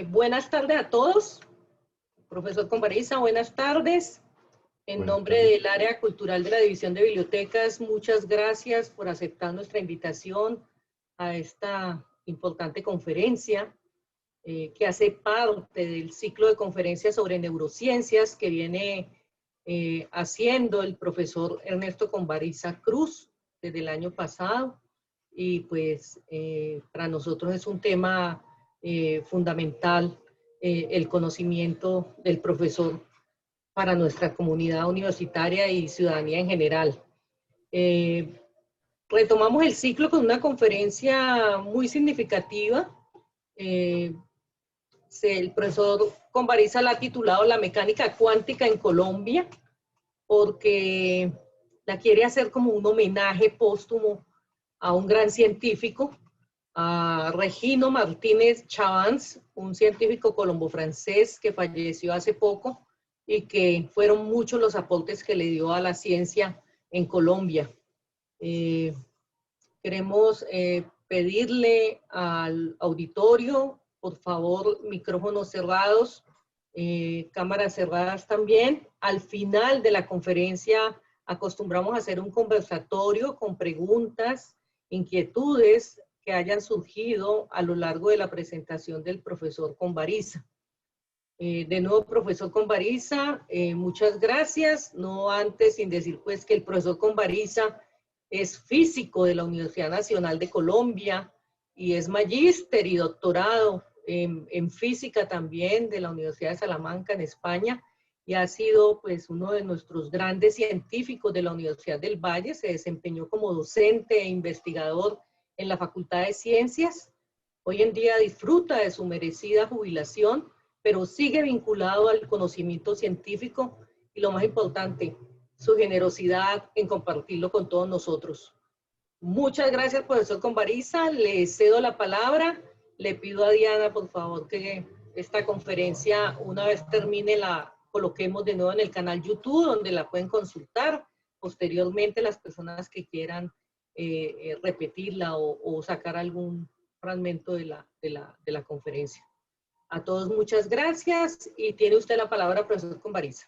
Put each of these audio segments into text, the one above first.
Buenas tardes a todos. Profesor Conbariza, buenas tardes. En Buenas nombre tardes. del área cultural de la División de Bibliotecas, muchas gracias por aceptar nuestra invitación a esta importante conferencia que hace parte del ciclo de conferencias sobre neurociencias que viene haciendo el profesor Ernesto Conbariza Cruz desde el año pasado. Y pues para nosotros es un tema fundamental el conocimiento del profesor para nuestra comunidad universitaria y ciudadanía en general. Retomamos el ciclo con una conferencia muy significativa. El profesor Conbariza la ha titulado La mecánica cuántica en Colombia, porque la quiere hacer como un homenaje póstumo a un gran científico, a Regino Martínez Chavans, un científico colombo-francés que falleció hace poco y que fueron muchos los aportes que le dio a la ciencia en Colombia. Queremos pedirle al auditorio, por favor, micrófonos cerrados, cámaras cerradas también. Al final de la conferencia acostumbramos a hacer un conversatorio con preguntas, inquietudes que hayan surgido a lo largo de la presentación del profesor Conbariza. De nuevo, profesor Conbariza, muchas gracias. No antes sin decir pues que el profesor Conbariza es físico de la Universidad Nacional de Colombia y es magíster y doctorado en física también de la Universidad de Salamanca en España, y ha sido pues uno de nuestros grandes científicos de la Universidad del Valle. Se desempeñó como docente e investigador en la Facultad de Ciencias. Hoy en día disfruta de su merecida jubilación, pero sigue vinculado al conocimiento científico y, lo más importante, su generosidad en compartirlo con todos nosotros. Muchas gracias, profesor Conbariza. Le cedo la palabra. Le pido a Diana, por favor, que esta conferencia, una vez termine, la coloquemos de nuevo en el canal YouTube, donde la pueden consultar posteriormente las personas que quieran repetirla o sacar algún fragmento de la conferencia. A todos muchas gracias y tiene usted la palabra, profesor Conbariza.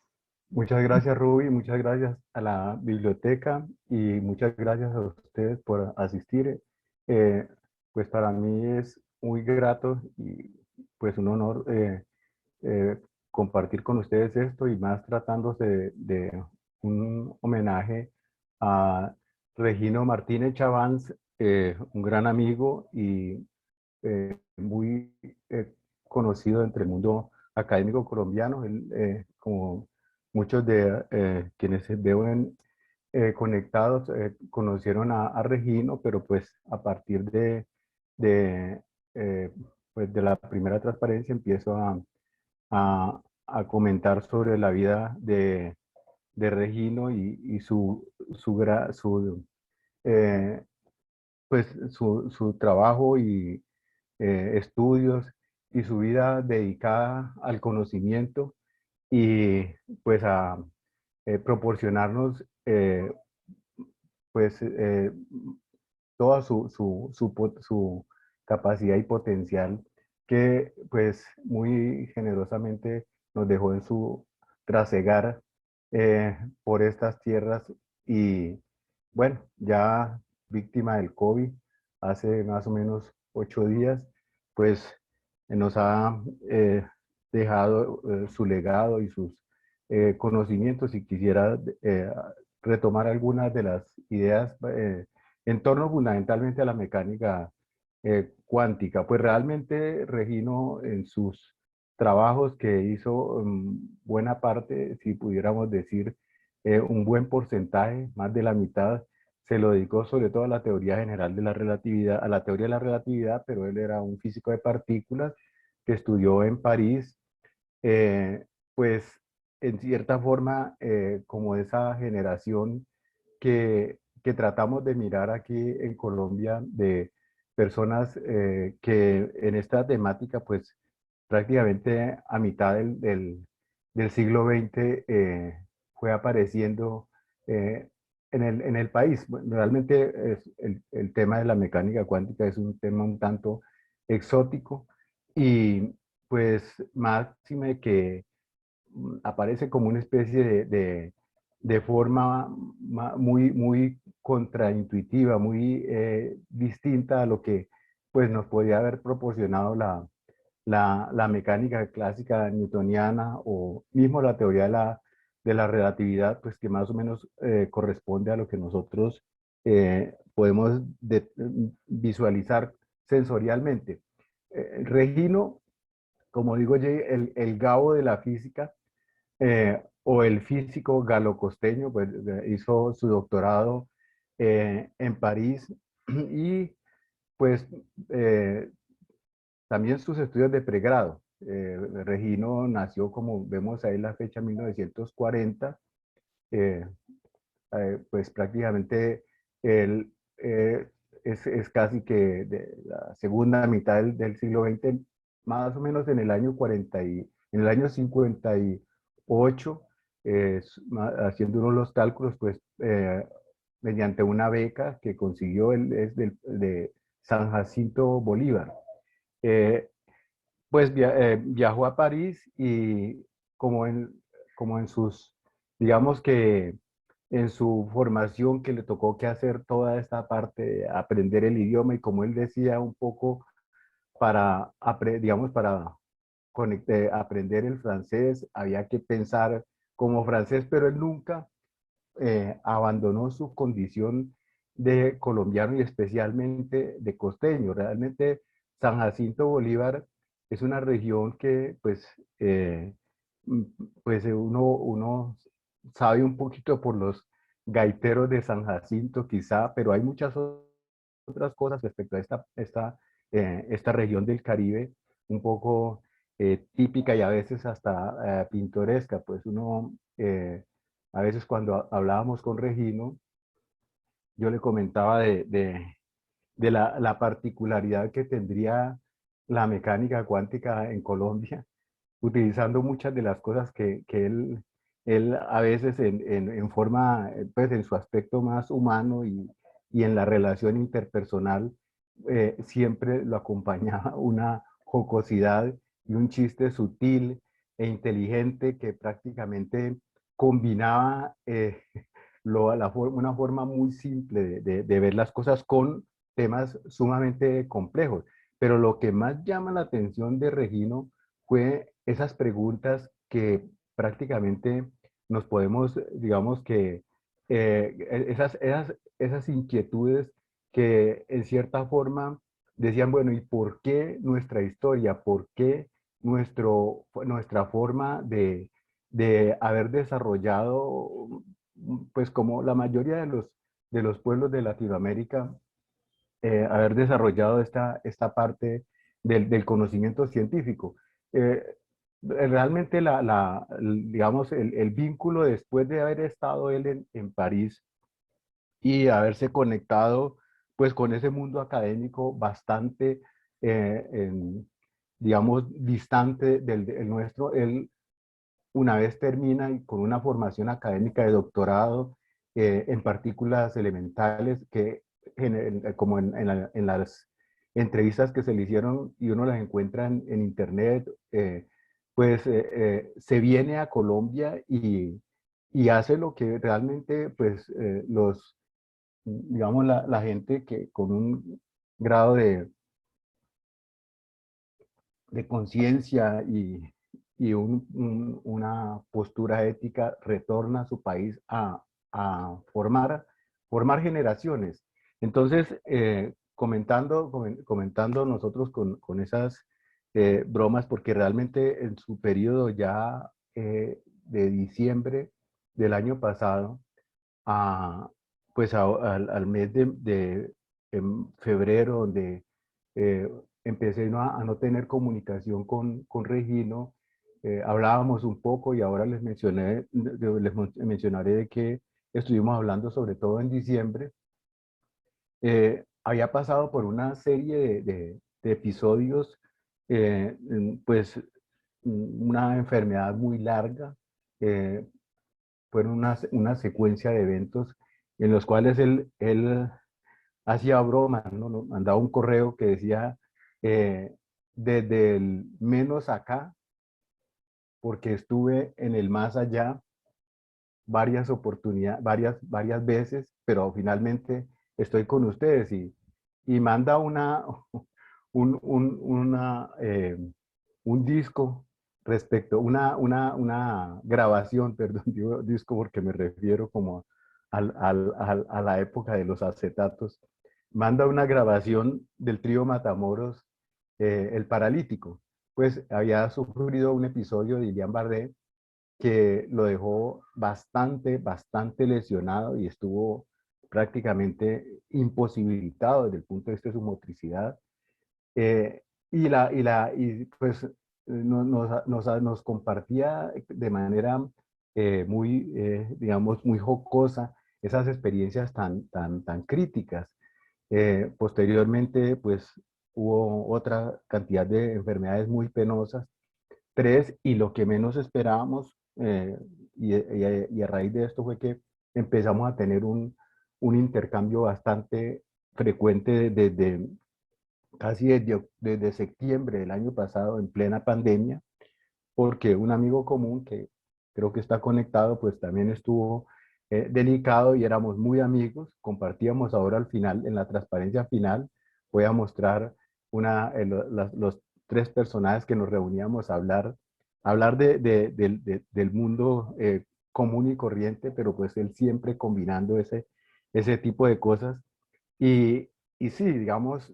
Muchas gracias, Ruby, muchas gracias a la biblioteca y muchas gracias a ustedes por asistir. Pues para mí es muy grato y pues un honor compartir con ustedes esto, y más tratándose de un homenaje a Regino Martínez Chavans, un gran amigo y muy conocido entre el mundo académico colombiano. Él, como muchos de quienes se ven conectados, conocieron a Regino, pero pues a partir de, pues de la primera transparencia empiezo a comentar sobre la vida de Regino y eh, pues su trabajo y estudios y su vida dedicada al conocimiento, y pues a proporcionarnos pues toda su capacidad y potencial, que pues muy generosamente nos dejó en su trasegar por estas tierras. Y bueno, ya víctima del COVID hace más o menos 8 días, pues nos ha dejado su legado y sus conocimientos, y quisiera retomar algunas de las ideas en torno fundamentalmente a la mecánica cuántica. Pues realmente Regino, en sus trabajos que hizo, buena parte, si pudiéramos decir un buen porcentaje, más de la mitad, se lo dedicó sobre todo a la teoría general de la relatividad, a la teoría de la relatividad, pero él era un físico de partículas que estudió en París, pues en cierta forma como esa generación que tratamos de mirar aquí en Colombia, de personas que en esta temática pues prácticamente a mitad del siglo XX fue apareciendo en el país. Bueno, realmente el tema de la mecánica cuántica es un tema un tanto exótico, y pues máxime que aparece como una especie de forma muy contraintuitiva, muy distinta a lo que pues nos podía haber proporcionado la mecánica clásica newtoniana o mismo la teoría de la relatividad, pues que más o menos corresponde a lo que nosotros podemos visualizar sensorialmente. Regino, como digo yo, el Gabo de la física, o el físico galo-costeño, pues hizo su doctorado en París y pues también sus estudios de pregrado. Regino nació, como vemos ahí la fecha, 1940, eh, pues prácticamente él es casi que de la segunda mitad del siglo XX, más o menos en el año 40 en el año 58, haciendo uno los cálculos, pues mediante una beca que consiguió, él es de San Jacinto Bolívar. Eh, pues viajó a París y como en, como en sus, digamos que en su formación que le tocó que hacer toda esta parte, de aprender el idioma y como él decía un poco para, digamos, para aprender el francés, había que pensar como francés, pero él nunca abandonó su condición de colombiano y especialmente de costeño. Realmente San Jacinto Bolívar es una región que pues, mm, pues uno sabe un poquito por los gaiteros de San Jacinto quizá, pero hay muchas otras cosas respecto a esta región del Caribe, un poco típica y a veces hasta pintoresca. Pues uno, a veces cuando hablábamos con Regino, yo le comentaba de la particularidad que tendría la mecánica cuántica en Colombia, utilizando muchas de las cosas que él a veces en forma, pues en su aspecto más humano y en la relación interpersonal, siempre lo acompañaba una jocosidad y un chiste sutil e inteligente que prácticamente combinaba una forma muy simple de ver las cosas con temas sumamente complejos. Pero lo que más llama la atención de Regino fue esas preguntas que prácticamente nos podemos, digamos que, esas inquietudes que en cierta forma decían, bueno, ¿y por qué nuestra historia? ¿Por qué nuestra forma de haber desarrollado, pues como la mayoría de los pueblos de Latinoamérica, haber desarrollado esta parte del conocimiento científico? Eh, realmente digamos, el vínculo después de haber estado él en París y haberse conectado pues con ese mundo académico bastante, digamos, distante del nuestro. Él una vez termina y con una formación académica de doctorado en partículas elementales que como en las entrevistas que se le hicieron y uno las encuentra en internet, pues se viene a Colombia y hace lo que realmente pues digamos, la gente que con un grado de conciencia y una postura ética retorna a su país a formar generaciones. Entonces, comentando nosotros con esas bromas, porque realmente en su periodo ya de diciembre del año pasado, a, pues al mes en febrero, donde eh, empecé a no tener comunicación con Regino, hablábamos un poco y ahora mencionaré de que estuvimos hablando sobre todo en diciembre. Había pasado por una serie de episodios, pues una enfermedad muy larga, eh, fueron una secuencia de eventos en los cuales él hacía bromas, ¿no? Mandaba un correo que decía, desde el menos acá, porque estuve en el más allá varias oportunidades, varias veces, pero finalmente estoy con ustedes y manda un disco respecto, una grabación, perdón, digo disco porque me refiero como a la época de los acetatos, manda una grabación del trío Matamoros, El Paralítico. Pues había sufrido un episodio de Ilian Barré que lo dejó bastante lesionado y estuvo prácticamente imposibilitado desde el punto de vista de su motricidad. Eh, y pues nos compartía de manera muy, digamos, muy jocosa esas experiencias tan críticas. Posteriormente, pues hubo otra cantidad de enfermedades muy penosas, tres, y lo que menos esperábamos, y a raíz de esto fue que empezamos a tener un intercambio bastante frecuente desde casi desde septiembre del año pasado, en plena pandemia, porque un amigo común que creo que está conectado, pues también estuvo delicado y éramos muy amigos, compartíamos ahora al final, en la transparencia final, voy a mostrar los tres personajes que nos reuníamos a hablar del mundo común y corriente, pero pues él siempre combinando ese tipo de cosas. Y, y sí, digamos,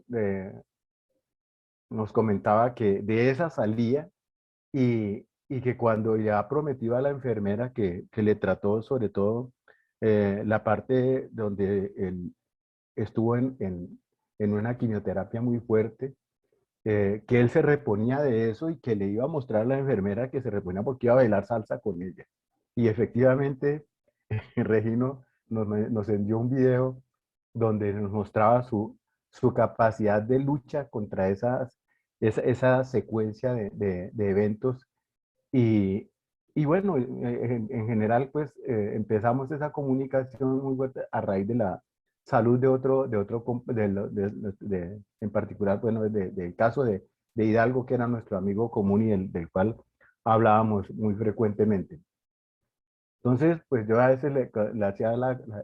nos comentaba que de esa salía y que cuando ya prometió a la enfermera que le trató sobre todo la parte donde él estuvo en una quimioterapia muy fuerte, que él se reponía de eso y que le iba a mostrar a la enfermera que se reponía porque iba a bailar salsa con ella. Y efectivamente, Regino nos envió un video donde nos mostraba su capacidad de lucha contra esa secuencia de eventos y bueno, en general, pues empezamos esa comunicación muy fuerte a raíz de la salud en particular, bueno, del caso de Hidalgo, que era nuestro amigo común y del cual hablábamos muy frecuentemente. Entonces, pues yo a veces le hacía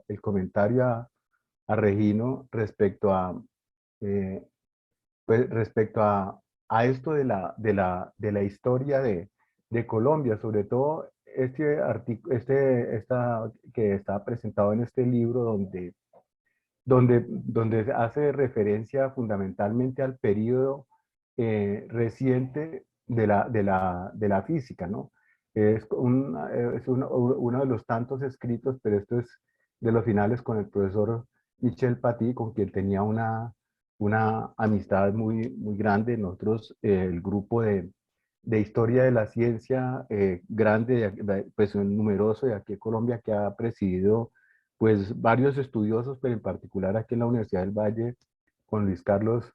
el comentario a Regino eh, respecto a esto de la historia de Colombia, sobre todo que está presentado en este libro donde hace referencia fundamentalmente al periodo reciente de la física, ¿no? Uno de los tantos escritos, pero esto es de los finales con el profesor Michel Paty, con quien tenía una amistad muy grande. Nosotros, el grupo de historia de la ciencia grande, pues numeroso de aquí en Colombia, que ha presidido pues varios estudiosos, pero en particular aquí en la Universidad del Valle, con Luis Carlos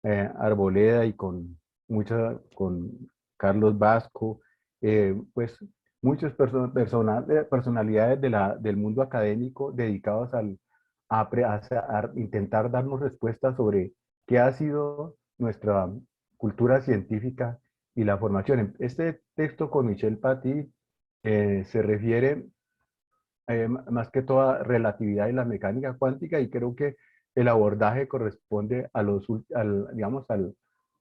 Arboleda y con Carlos Vasco, pues muchas personalidades del mundo académico dedicados a intentar darnos respuestas sobre qué ha sido nuestra cultura científica y la formación. Este texto con Michel Paty se refiere más que toda relatividad y la mecánica cuántica, y creo que el abordaje corresponde digamos,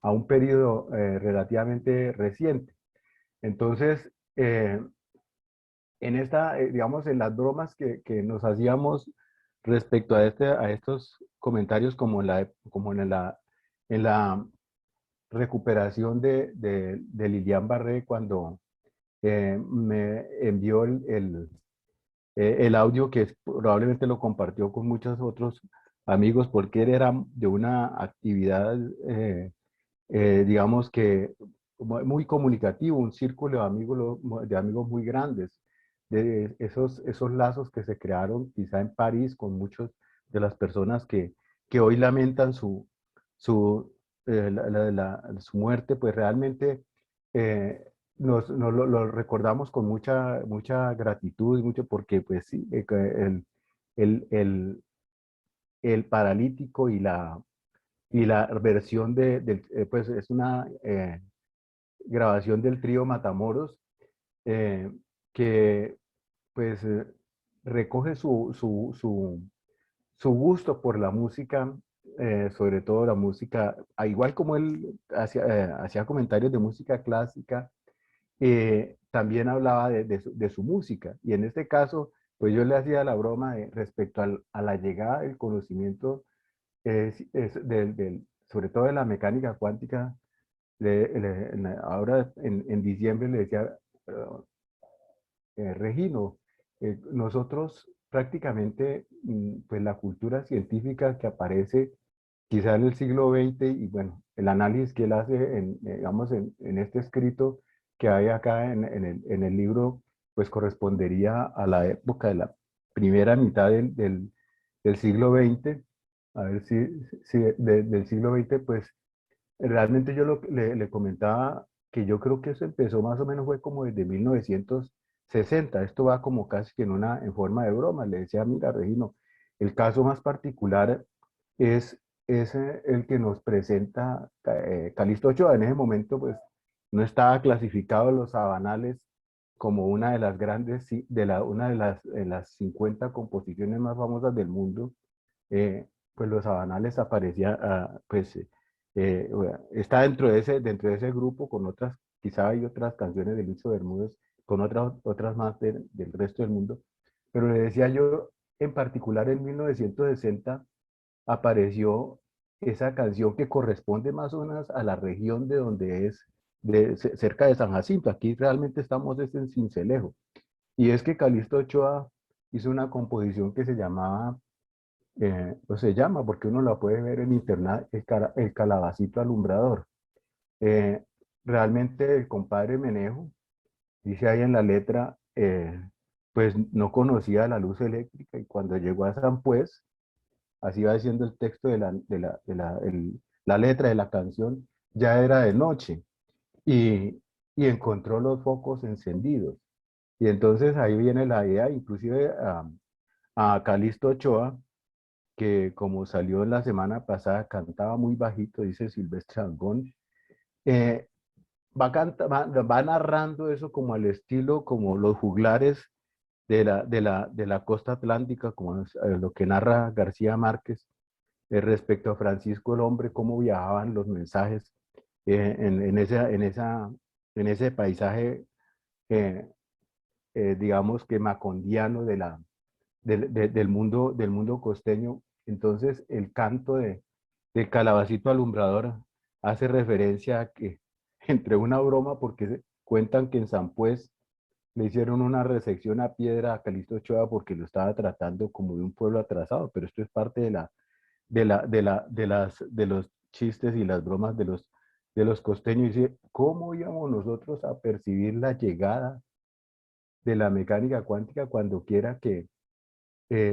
a un periodo relativamente reciente. Entonces, digamos, en las bromas que nos hacíamos respecto a estos comentarios, como en la recuperación de Lilian Barré, cuando me envió el audio, que probablemente lo compartió con muchos otros amigos, porque él era de una actividad, digamos que muy comunicativo, un círculo de amigos muy grandes, de esos lazos que se crearon quizá en París con muchas de las personas que hoy lamentan su, su muerte, pues realmente eh, lo recordamos con mucha gratitud, y mucho porque pues sí, el, el paralítico y la versión pues es una grabación del trío Matamoros, eh, que pues recoge su gusto por la música, sobre todo la música, igual como él hacía comentarios de música clásica, también hablaba de su música. Y en este caso, pues yo le hacía la broma respecto a la llegada del conocimiento, sobre todo de la mecánica cuántica. Ahora en diciembre le decía, Regino, nosotros prácticamente, pues la cultura científica que aparece quizá en el siglo XX, y bueno, el análisis que él hace digamos, en este escrito que hay acá en el libro, pues correspondería a la época de la primera mitad del siglo XX. A ver si del siglo XX, pues realmente yo le comentaba que yo creo que eso empezó más o menos fue como desde 1960. Esto va como casi que en forma de broma. Le decía, mira, Regino, el caso más particular es el que nos presenta Calixto Ochoa. En ese momento, pues, no estaba clasificado en los sabanales como una de las grandes, una de las 50 composiciones más famosas del mundo. Pues los sabanales aparecía, está dentro de ese grupo con otras, quizá hay otras canciones de Lucho Bermúdez, con otras más del resto del mundo. Pero le decía yo, en particular en 1960 apareció esa canción que corresponde más o menos a la región de donde es, cerca de San Jacinto. Aquí realmente estamos en Sincelejo. Y es que Calixto Ochoa hizo una composición que se llamaba, o se llama, porque uno la puede ver en internet, el Calabacito Alumbrador. Eh, Realmente el compadre Menejo dice ahí en la letra, pues no conocía la luz eléctrica, y cuando llegó a San Pues, así va diciendo el texto la letra de la canción, ya era de noche, y, y encontró los focos encendidos. Y entonces ahí viene la idea, inclusive a Calixto Ochoa, que como salió la semana pasada, cantaba muy bajito, dice Silvestre Dangond, eh, va narrando eso como al estilo, como los juglares de la costa atlántica, como es, lo que narra García Márquez, respecto a Francisco el Hombre, cómo viajaban los mensajes en ese paisaje, eh, digamos que macondiano del mundo costeño. Entonces, el canto del calabacito alumbrador hace referencia a que, entre una broma, porque cuentan que en San Pues le hicieron una recepción a piedra a Calixto Ochoa porque lo estaba tratando como de un pueblo atrasado, pero esto es parte de los chistes y las bromas de los costeños. Dice, ¿cómo íbamos nosotros a percibir la llegada de la mecánica cuántica cuando quiera que,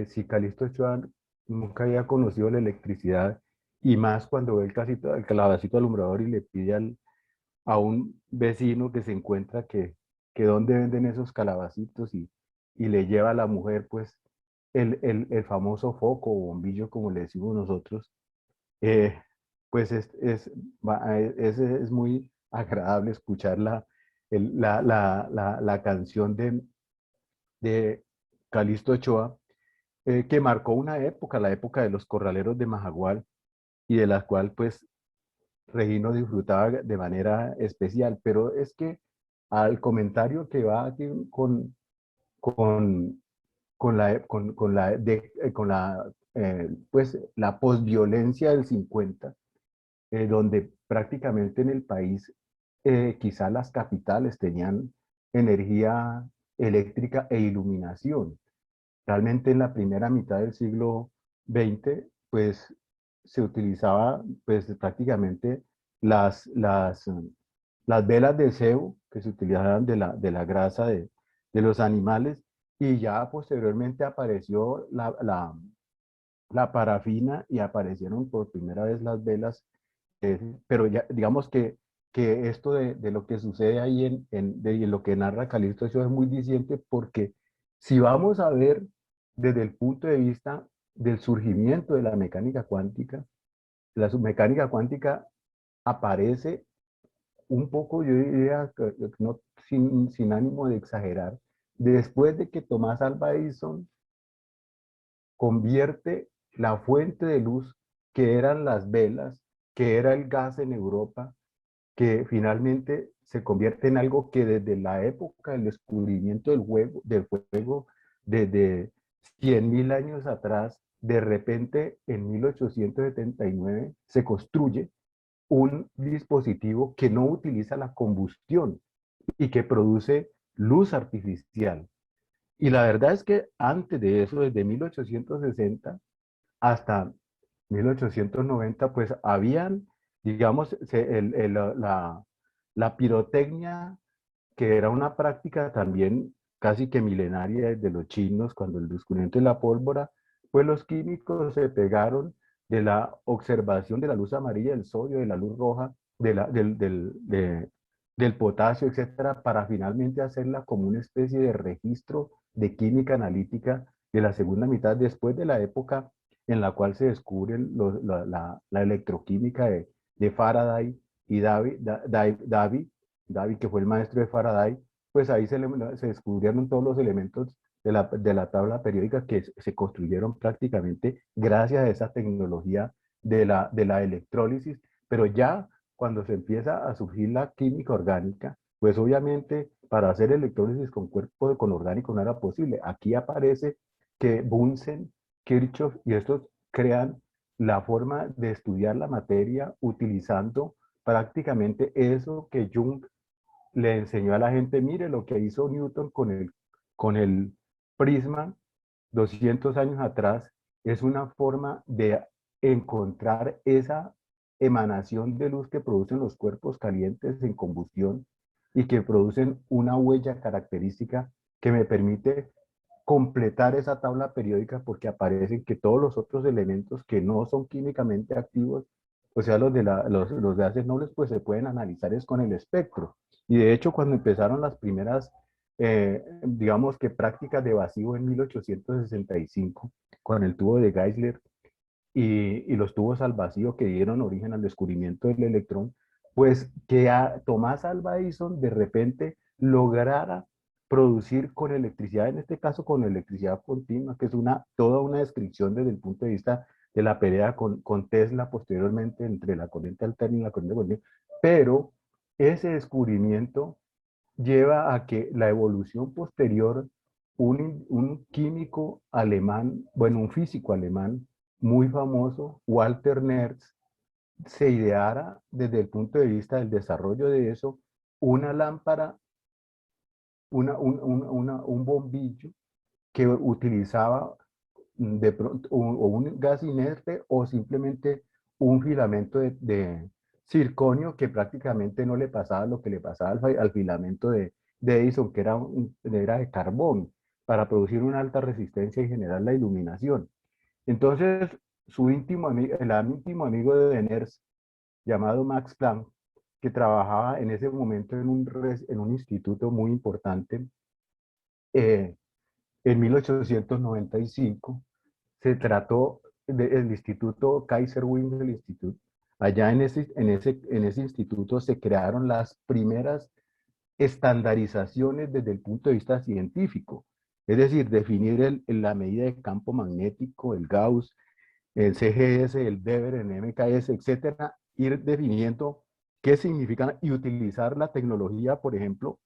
si Calixto Ochoa nunca había conocido la electricidad, y más cuando ve el calabacito alumbrador y le pide a un vecino que se encuentra que dónde venden esos calabacitos, y le lleva a la mujer pues el famoso foco o bombillo como le decimos nosotros, eh, pues es muy agradable escuchar la canción de Calixto Ochoa, que marcó una época, la época de los corraleros de Majagual, y de la cual pues Regino disfrutaba de manera especial. Pero es que al comentario que va aquí con, con la, pues, la posviolencia del 50, donde prácticamente en el país, quizá las capitales tenían energía eléctrica e iluminación. Realmente en la primera mitad del siglo XX, pues se utilizaba pues prácticamente las, las, las velas de cebo que se utilizaban de la grasa de los animales, y ya posteriormente apareció la parafina y aparecieron por primera vez las velas, pero ya digamos que esto de lo que sucede ahí de lo que narra Calixto, eso es muy diciente, porque si vamos a ver desde el punto de vista del surgimiento de la mecánica cuántica, la submecánica cuántica aparece un poco, yo diría, no, sin ánimo de exagerar, después de que Tomás Alva Edison convierte la fuente de luz que eran las velas, que era el gas en Europa, que finalmente se convierte en algo que desde la época del descubrimiento del fuego desde 100.000 años atrás, de repente en 1879 se construye un dispositivo que no utiliza la combustión y que produce luz artificial. Y la verdad es que antes de eso, desde 1860 hasta 1890, pues habían, digamos, la pirotecnia, que era una práctica también casi que milenaria desde los chinos, cuando el descubrimiento de la pólvora, pues los químicos se pegaron de la observación de la luz amarilla, del sodio, de la luz roja, del potasio, etcétera, para finalmente hacerla como una especie de registro de química analítica de la segunda mitad, después de la época en la cual se descubre la electroquímica de Faraday y Davy, que fue el maestro de Faraday. Pues ahí se descubrieron todos los elementos de la tabla periódica que se construyeron prácticamente gracias a esa tecnología de la electrólisis, pero ya cuando se empieza a surgir la química orgánica, pues obviamente para hacer electrólisis con orgánico no era posible. Aquí aparece que Bunsen, Kirchhoff y estos crean la forma de estudiar la materia utilizando prácticamente eso que Jung le enseñó a la gente. Mire lo que hizo Newton con el prisma 200 años atrás, es una forma de encontrar esa emanación de luz que producen los cuerpos calientes en combustión y que producen una huella característica que me permite completar esa tabla periódica, porque aparecen que todos los otros elementos que no son químicamente activos, o sea, los de gases nobles, pues se pueden analizar es con el espectro. Y de hecho, cuando empezaron las primeras, digamos que prácticas de vacío en 1865, con el tubo de Geisler y los tubos al vacío que dieron origen al descubrimiento del electrón, pues que a Tomás Alva Edison de repente lograra producir con electricidad, en este caso con electricidad continua, que es toda una descripción desde el punto de vista de la pelea con Tesla posteriormente entre la corriente alterna y la corriente continua. Pero ese descubrimiento lleva a que la evolución posterior, un químico alemán, bueno, un físico alemán muy famoso, Walter Nernst, se ideara desde el punto de vista del desarrollo de eso, una lámpara, un bombillo que utilizaba de pronto o un gas inerte o simplemente un filamento de circonio que prácticamente no le pasaba lo que le pasaba al filamento de Edison, que era de carbón, para producir una alta resistencia y generar la iluminación. Entonces, el íntimo amigo de Nernst, llamado Max Planck, que trabajaba en ese momento en un instituto muy importante, eh, en 1895, se trató del Instituto Kaiser Wilhelm Institute. Allá en ese instituto se crearon las primeras estandarizaciones desde el punto de vista científico. Es decir, definir la medida de campo magnético, el Gauss, el CGS, el Weber, el MKS, etcétera, ir definiendo qué significan y utilizar la tecnología, por ejemplo,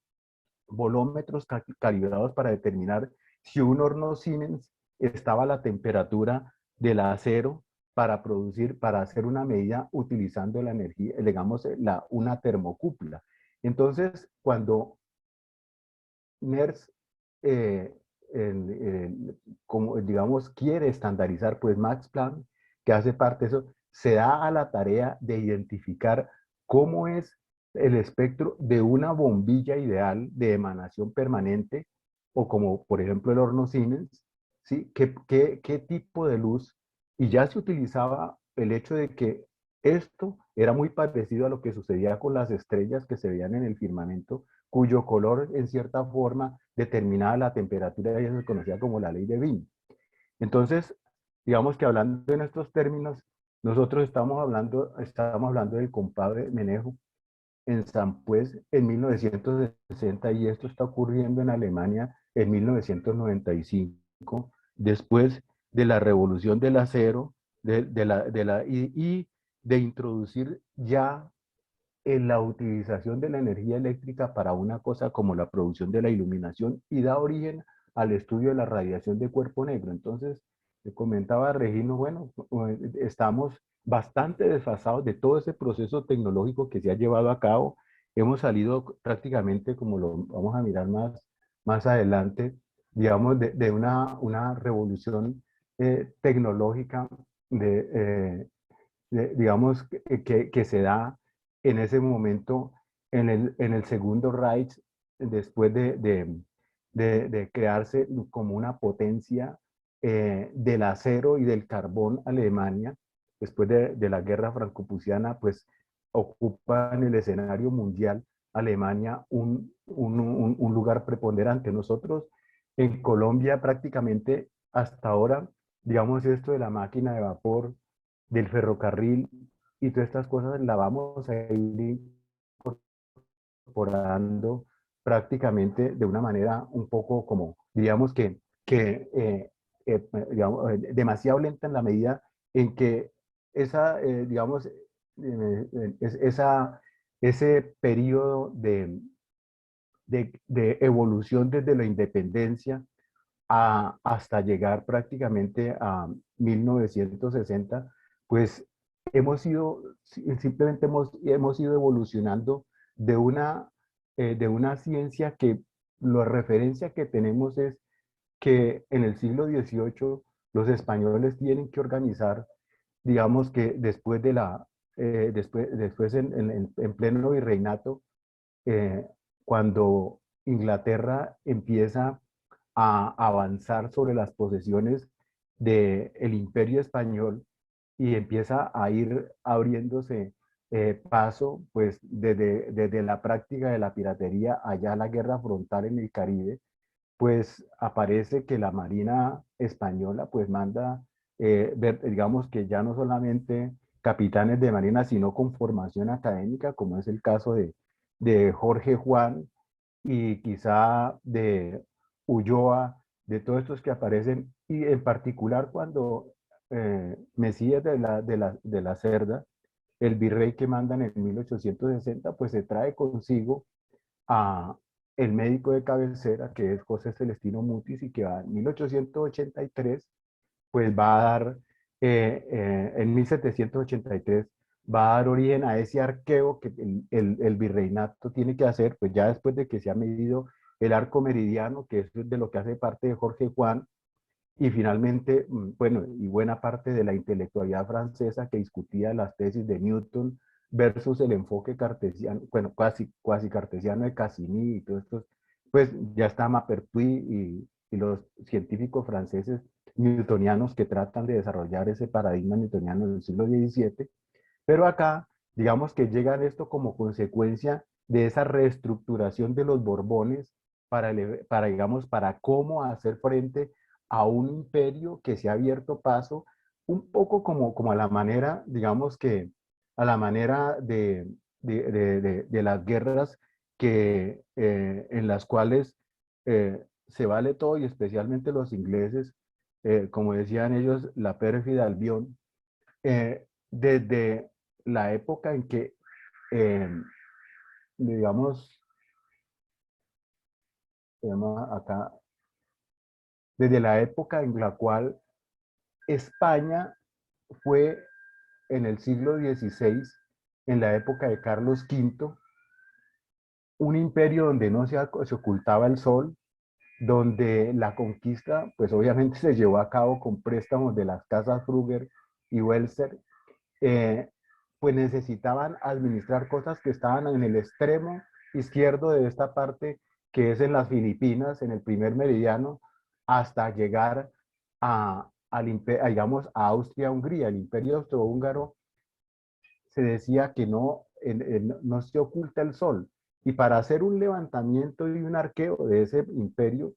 volómetros calibrados para determinar si un horno Siemens estaba a la temperatura del acero para hacer una medida utilizando la energía, digamos, una termocúpula. Entonces, cuando NERS, como digamos, quiere estandarizar, pues Max Planck, que hace parte de eso, se da a la tarea de identificar cómo es el espectro de una bombilla ideal de emanación permanente, o como por ejemplo el horno Siemens, ¿sí? ¿Qué tipo de luz? Y ya se utilizaba el hecho de que esto era muy parecido a lo que sucedía con las estrellas que se veían en el firmamento, cuyo color en cierta forma determinaba la temperatura, y eso se conocía como la ley de Wien. Entonces, digamos que hablando en estos términos, Nosotros estamos hablando del compadre Menejo en San Pues en 1960 y esto está ocurriendo en Alemania en 1995, después de la revolución del acero y de introducir ya en la utilización de la energía eléctrica para una cosa como la producción de la iluminación y da origen al estudio de la radiación de cuerpo negro. Entonces, le comentaba a Regino, bueno, estamos bastante desfasados de todo ese proceso tecnológico que se ha llevado a cabo. Hemos salido prácticamente, como lo vamos a mirar más adelante, digamos, de una revolución tecnológica digamos, que se da en ese momento en el segundo Reich, después de crearse como una potencia del acero y del carbón Alemania, después de la guerra franco-prusiana, pues ocupa en el escenario mundial Alemania un lugar preponderante. Nosotros en Colombia prácticamente hasta ahora, digamos esto de la máquina de vapor, del ferrocarril y todas estas cosas la vamos a ir incorporando prácticamente de una manera un poco como, digamos digamos, demasiado lenta en la medida en que digamos, ese periodo de evolución desde la independencia hasta llegar prácticamente a 1960, pues simplemente hemos ido evolucionando de una ciencia que la referencia que tenemos es que en el siglo XVIII los españoles tienen que organizar, digamos que después en pleno virreinato, cuando Inglaterra empieza a avanzar sobre las posesiones del Imperio Español y empieza a ir abriéndose paso, pues desde la práctica de la piratería allá a la guerra frontal en el Caribe, pues aparece que la Marina Española pues manda, digamos que ya no solamente capitanes de marina, sino con formación académica, como es el caso de Jorge Juan y quizá de Ulloa, de todos estos que aparecen, y en particular cuando Mesías de la Cerda, el virrey que mandan en 1860, pues se trae consigo a el médico de cabecera, que es José Celestino Mutis, y que va en 1883, pues va a dar, en 1783, va a dar origen a ese arqueo que el virreinato tiene que hacer, pues ya después de que se ha medido el arco meridiano, que es de lo que hace parte de Jorge Juan, y finalmente, bueno, y buena parte de la intelectualidad francesa que discutía las tesis de Newton versus el enfoque cartesiano, bueno, cuasi cartesiano de Cassini y todos estos, pues ya está Maupertuis y los científicos franceses newtonianos que tratan de desarrollar ese paradigma newtoniano del siglo XVII, pero acá, digamos que llegan esto como consecuencia de esa reestructuración de los Borbones digamos, para cómo hacer frente a un imperio que se ha abierto paso un poco como a la manera, digamos que a la manera de las guerras en las cuales se vale todo y especialmente los ingleses, como decían ellos, la pérfida Albión, desde la época en que, digamos, se llama acá, desde la época en la cual España fue en el siglo XVI, en la época de Carlos V, un imperio donde no se ocultaba el sol, donde la conquista, pues obviamente se llevó a cabo con préstamos de las casas Fruger y Welser, eh, pues necesitaban administrar cosas que estaban en el extremo izquierdo de esta parte, que es en las Filipinas, en el primer meridiano, hasta llegar digamos, a Austria-Hungría. El imperio austrohúngaro se decía que no se oculta el sol. Y para hacer un levantamiento y un arqueo de ese imperio,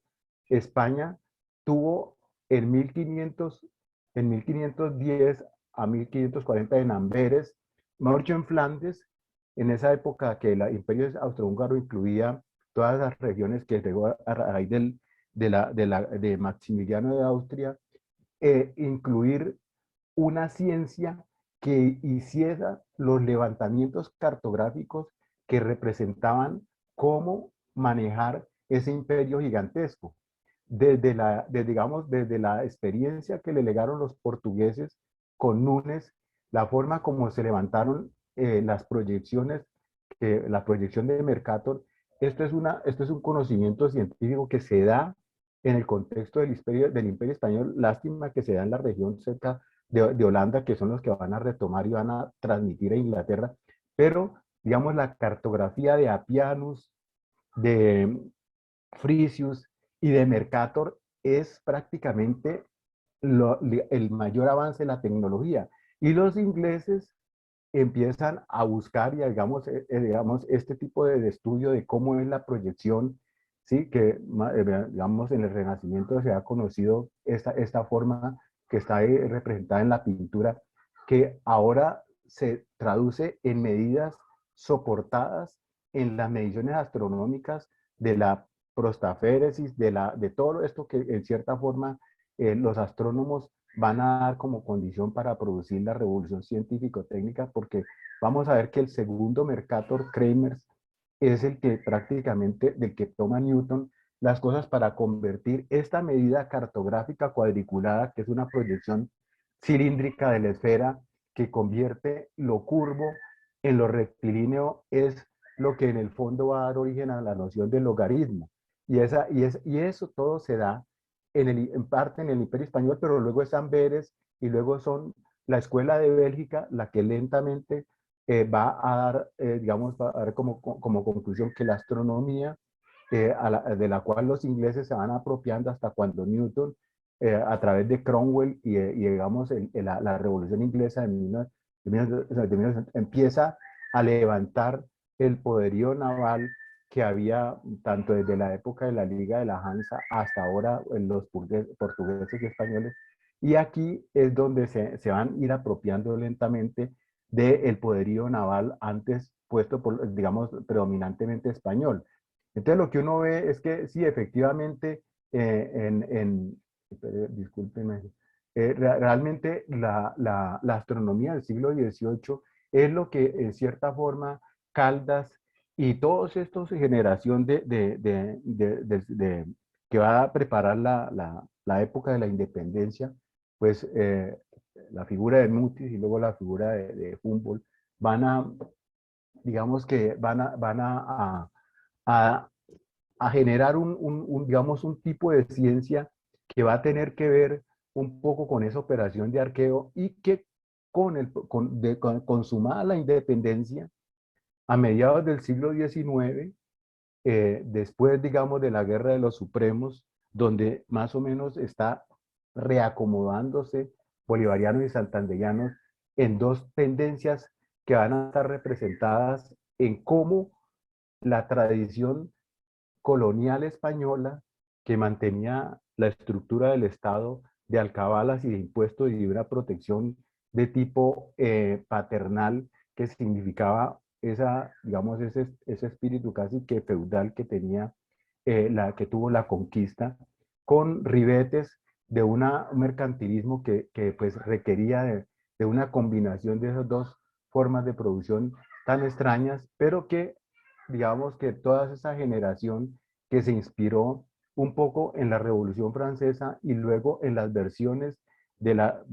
España tuvo en 1510 a 1540 en Amberes, mejor dicho, en Flandes, en esa época que el imperio austrohúngaro incluía todas las regiones que llegó a raíz de Maximiliano de Austria, incluir una ciencia que hiciera los levantamientos cartográficos que representaban cómo manejar ese imperio gigantesco. Digamos, desde la experiencia que le legaron los portugueses con Núñez, la forma como se levantaron las proyecciones, la proyección de Mercator, esto es un conocimiento científico que se da en el contexto del imperio español. Lástima que se da en la región cerca de Holanda, que son los que van a retomar y van a transmitir a Inglaterra, pero digamos la cartografía de Appianus, de Frisius y de Mercator es prácticamente el mayor avance de la tecnología. Y los ingleses empiezan a buscar, y digamos, este tipo de estudio de cómo es la proyección, ¿sí? Que, digamos, en el Renacimiento se ha conocido esta forma que está ahí representada en la pintura, que ahora se traduce en medidas soportadas en las mediciones astronómicas de la prostaféresis, de todo esto que en cierta forma los astrónomos van a dar como condición para producir la revolución científico-técnica, porque vamos a ver que el segundo Mercator Kramers es el que prácticamente, del que toma Newton las cosas para convertir esta medida cartográfica cuadriculada, que es una proyección cilíndrica de la esfera, que convierte lo curvo en lo rectilíneo, es lo que en el fondo va a dar origen a la noción del logaritmo. Y eso todo se da en parte en el Imperio Español, pero luego es Amberes y luego son la Escuela de Bélgica la que lentamente va a dar, digamos, va a dar como conclusión que la astronomía, de la cual los ingleses se van apropiando hasta cuando Newton, a través de Cromwell y digamos, la Revolución Inglesa empieza a levantar el poderío naval que había tanto desde la época de la Liga de la Hansa hasta ahora en los portugueses y españoles. Y aquí es donde se van a ir apropiando lentamente del poderío naval antes puesto por, digamos, predominantemente español. Entonces lo que uno ve es que sí, efectivamente, discúlpenme, realmente la astronomía del siglo XVIII es lo que en cierta forma Caldas y todos estos generación que va a preparar la época de la independencia, pues la figura de Mutis y luego la figura de Humboldt van a, digamos que a, a generar digamos, un tipo de ciencia que va a tener que ver un poco con esa operación de arqueo y que consumada la independencia a mediados del siglo XIX, después, digamos, de la Guerra de los Supremos, donde más o menos está reacomodándose bolivarianos y santandereanos en dos tendencias que van a estar representadas en cómo la tradición colonial española, que mantenía la estructura del Estado de alcabalas y de impuestos y de una protección de tipo paternal, que significaba digamos, ese espíritu casi que feudal que tenía, que tuvo la conquista, con ribetes de un mercantilismo que pues requería de una combinación de esas dos formas de producción tan extrañas, pero que digamos que toda esa generación que se inspiró un poco en la Revolución Francesa y luego en las versiones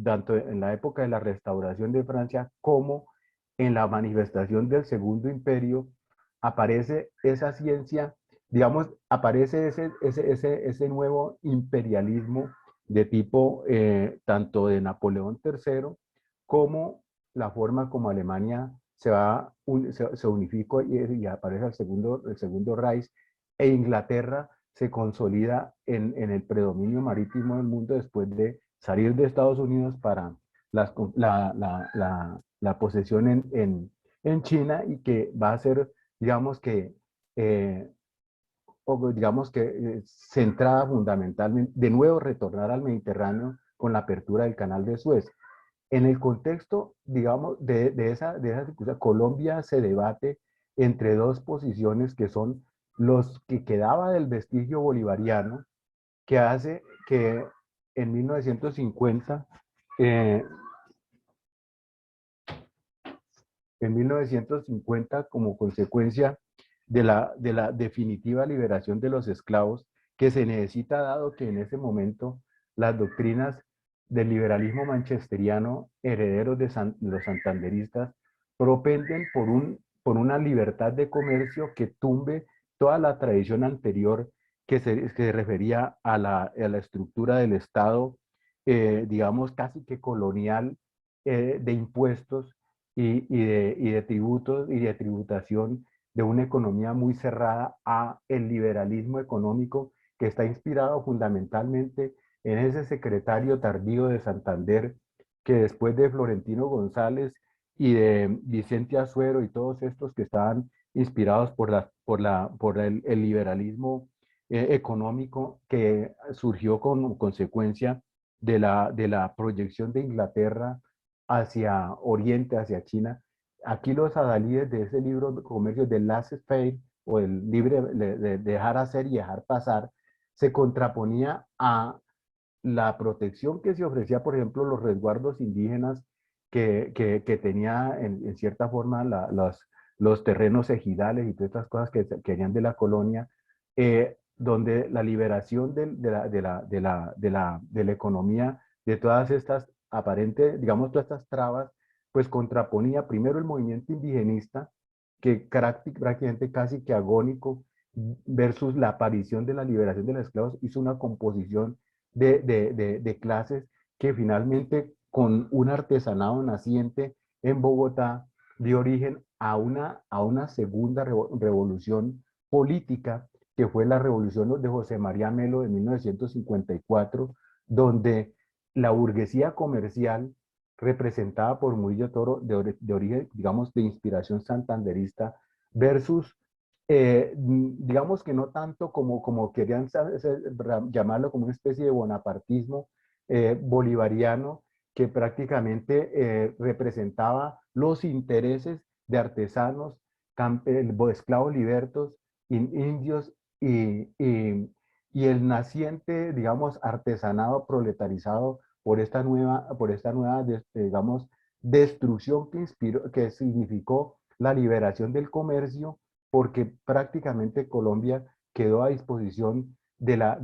tanto en la época de la restauración de Francia como en la manifestación del Segundo Imperio, aparece esa ciencia, digamos, aparece ese nuevo imperialismo de tipo tanto de Napoleón III como la forma como Alemania se unificó y aparece el segundo Reich, e Inglaterra se consolida en el predominio marítimo del mundo después de salir de Estados Unidos para la posesión en China, y que va a ser, digamos que, eh, centrada fundamentalmente, de nuevo retornar al Mediterráneo con la apertura del Canal de Suez. En el contexto, digamos, de esa circunstancia, Colombia se debate entre dos posiciones que son los que quedaba del vestigio bolivariano, que hace que en 1950, eh, como consecuencia de la definitiva liberación de los esclavos, que se necesita dado que en ese momento las doctrinas del liberalismo manchesteriano, herederos de los santanderistas, propenden por una libertad de comercio que tumbe toda la tradición anterior que se refería a la estructura del Estado, digamos, casi que colonial, de impuestos y de tributos y de tributación, de una economía muy cerrada a el liberalismo económico que está inspirado fundamentalmente en ese secretario tardío de Santander que después de Florentino González y de Vicente Azuero y todos estos que estaban inspirados por el liberalismo económico que surgió como consecuencia de la proyección de Inglaterra hacia Oriente, hacia China. Aquí los adalides de ese libro de comercio del laissez-faire o el libre de dejar hacer y dejar pasar, se contraponía a la protección que se ofrecía, por ejemplo, los resguardos indígenas que tenía en cierta forma los terrenos ejidales y todas estas cosas que venían de la colonia, donde la liberación de la economía, de todas estas aparentes, digamos, todas estas trabas, pues contraponía primero el movimiento indigenista, que prácticamente casi que agónico, versus la aparición de la liberación de los esclavos, hizo una composición de clases que finalmente con un artesanado naciente en Bogotá dio origen a una segunda revolución política que fue la revolución de José María Melo de 1954, donde la burguesía comercial representada por Murillo Toro de origen, digamos, de inspiración santanderista versus digamos que no tanto como querían llamarlo, como una especie de bonapartismo bolivariano que prácticamente representaba los intereses de artesanos, esclavos libertos, indios y el naciente, digamos, artesanado proletarizado por esta nueva digamos, destrucción que significó la liberación del comercio, porque prácticamente Colombia quedó a disposición de las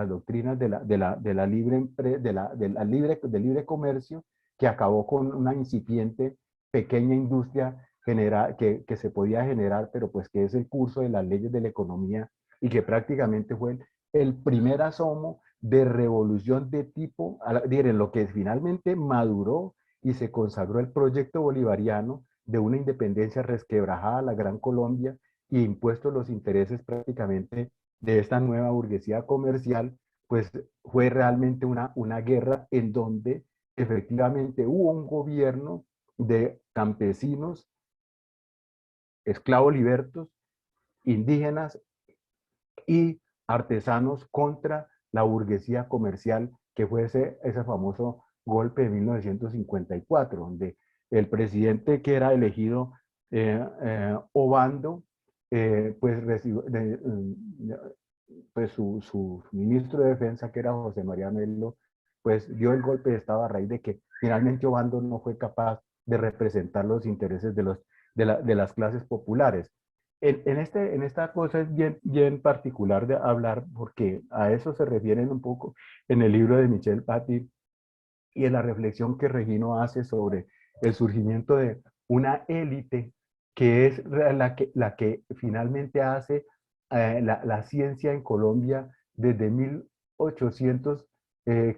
doctrinas de la del libre comercio, que acabó con una incipiente pequeña industria que se podía generar, pero pues que es el curso de las leyes de la economía y que prácticamente fue el primer asomo de revolución de tipo, en lo que finalmente maduró y se consagró el proyecto bolivariano de una independencia resquebrajada a la Gran Colombia y impuestos los intereses prácticamente de esta nueva burguesía comercial, pues fue realmente una guerra en donde efectivamente hubo un gobierno de campesinos, esclavos libertos, indígenas y artesanos contra la burguesía comercial, que fue ese famoso golpe de 1954, donde el presidente que era elegido, Obando, pues, pues su ministro de defensa, que era José María Melo, pues dio el golpe de estado a raíz de que finalmente Obando no fue capaz de representar los intereses de las clases populares. En esta cosa es bien particular de hablar, porque a eso se refieren un poco en el libro de Michel Paty y en la reflexión que Regino hace sobre el surgimiento de una élite que es la que finalmente hace la ciencia en Colombia desde 1800,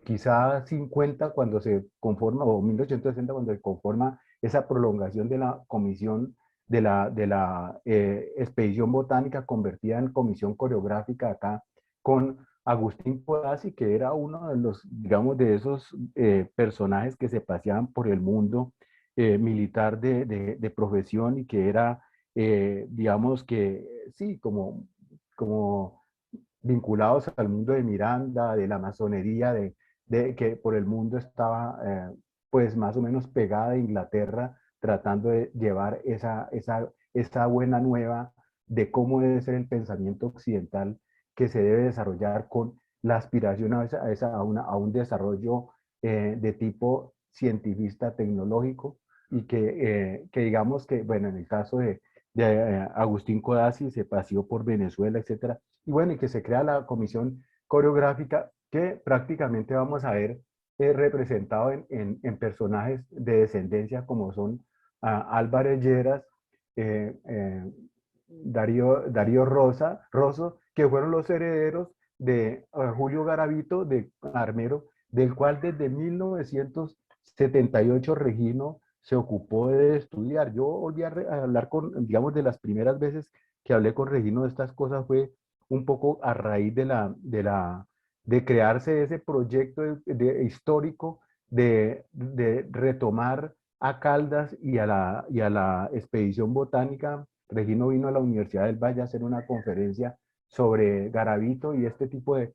quizá 50, cuando se conforma, o 1860, cuando se conforma esa prolongación de la comisión de la expedición botánica convertida en comisión coreográfica acá, con Agustín Codazzi, que era uno de los, digamos, de esos personajes que se paseaban por el mundo militar de profesión y que era, digamos que, sí, como vinculados al mundo de Miranda, de la masonería, que por el mundo estaba pues más o menos pegada a Inglaterra, tratando de llevar esa buena nueva de cómo debe ser el pensamiento occidental que se debe desarrollar con la aspiración a un desarrollo de tipo cientifista tecnológico y que digamos que, bueno, en el caso de Agustín Codazzi se paseó por Venezuela, etcétera, y bueno, y que se crea la comisión coreográfica que prácticamente vamos a ver representado en personajes de descendencia como son Álvarez Lleras, eh, eh, Darío Rosso, que fueron los herederos de Julio Garavito, de Armero, del cual desde 1978 Regino se ocupó de estudiar. Yo volví a hablar con, digamos, de las primeras veces que hablé con Regino de estas cosas fue un poco a raíz de crearse ese proyecto histórico de retomar a Caldas y a la expedición botánica. Regino vino a la Universidad del Valle a hacer una conferencia sobre Garavito y este tipo de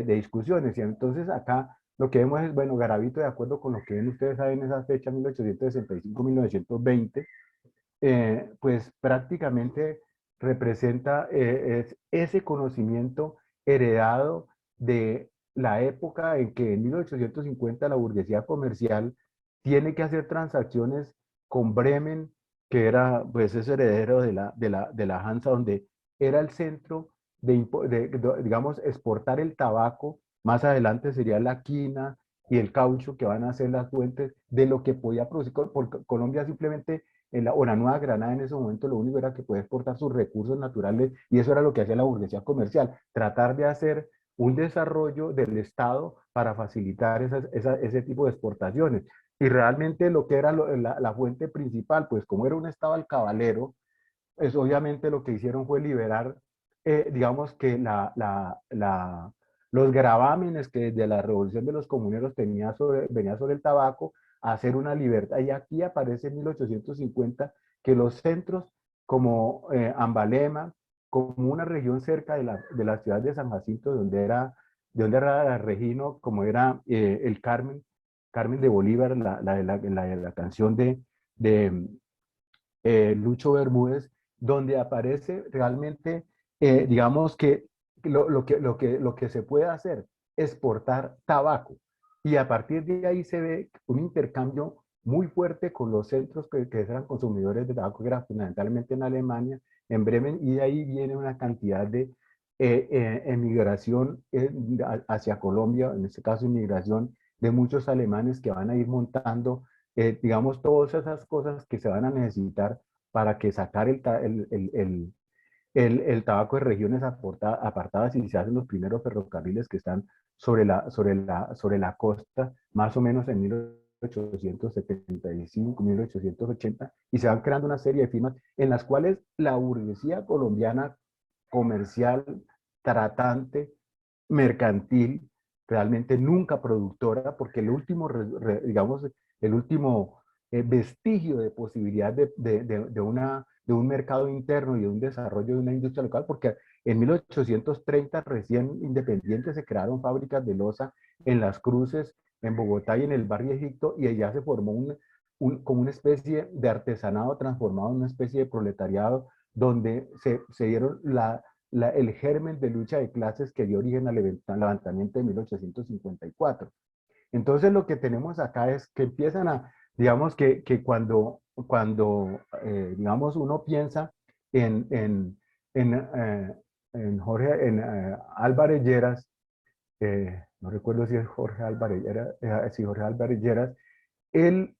discusiones. Y entonces acá lo que vemos es, bueno, Garavito, de acuerdo con lo que ven ustedes saben, en esa fecha, 1865-1920, pues prácticamente representa es ese conocimiento heredado de la época en que en 1850 la burguesía comercial tiene que hacer transacciones con Bremen, que era pues ese heredero de la Hansa, donde era el centro digamos, exportar el tabaco. Más adelante sería la quina y el caucho, que van a ser las fuentes de lo que podía producir Colombia. Simplemente o la Nueva Granada en ese momento lo único era que podía exportar sus recursos naturales, y eso era lo que hacía la burguesía comercial, tratar de hacer un desarrollo del Estado para facilitar ese tipo de exportaciones. Y realmente lo que era la fuente principal, pues como era un Estado alcabalero, pues obviamente lo que hicieron fue liberar, digamos que los gravámenes que desde la revolución de los comuneros venía sobre el tabaco, a hacer una libertad. Y aquí aparece en 1850 que los centros como Ambalema, como una región cerca de la ciudad de San Jacinto, de donde era Regino, como era el Carmen de Bolívar, la canción de Lucho Bermúdez, donde aparece realmente, digamos que lo que se puede hacer, exportar tabaco. Y a partir de ahí se ve un intercambio muy fuerte con los centros que eran consumidores de tabaco, que era fundamentalmente en Alemania, en Bremen, y de ahí viene una cantidad de emigración hacia Colombia, en este caso inmigración de muchos alemanes que van a ir montando, digamos, todas esas cosas que se van a necesitar para que sacar el tabaco de regiones apartadas, y se hacen los primeros ferrocarriles que están sobre la costa, más o menos en 1875, 1880, y se van creando una serie de firmas en las cuales la burguesía colombiana comercial, tratante, mercantil, realmente nunca productora, porque el último, digamos, el último vestigio de posibilidad de un mercado interno y de un desarrollo de una industria local, porque en 1830, recién independientes, se crearon fábricas de loza en Las Cruces, en Bogotá y en el barrio Egipto, y allá se formó como una especie de artesanado transformado en una especie de proletariado, donde se dieron el germen de lucha de clases que dio origen al levantamiento de 1854. Entonces lo que tenemos acá es que empiezan digamos que cuando digamos, uno piensa en Jorge, Álvarez Lleras, no recuerdo si es Jorge Álvarez Lleras, si Jorge Álvarez Lleras, él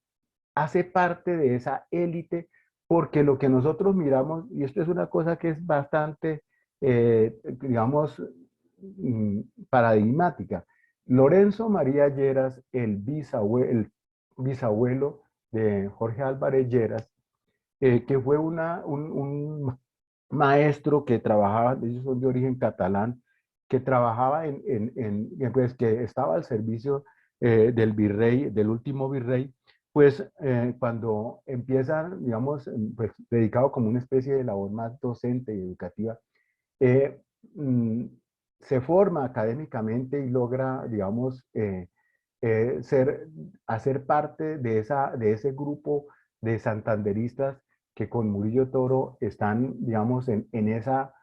hace parte de esa élite, porque lo que nosotros miramos, y esto es una cosa que es bastante, digamos, paradigmática. Lorenzo María Lleras, el bisabuelo de Jorge Álvarez Lleras, que fue un maestro que trabajaba, ellos son de origen catalán, que trabajaba pues que estaba al servicio del virrey, del último virrey, pues cuando empiezan, digamos, pues dedicado como una especie de labor más docente y educativa, eh, mm, se forma académicamente y logra, digamos, hacer parte de ese grupo de santanderistas que con Murillo Toro están, digamos, en esa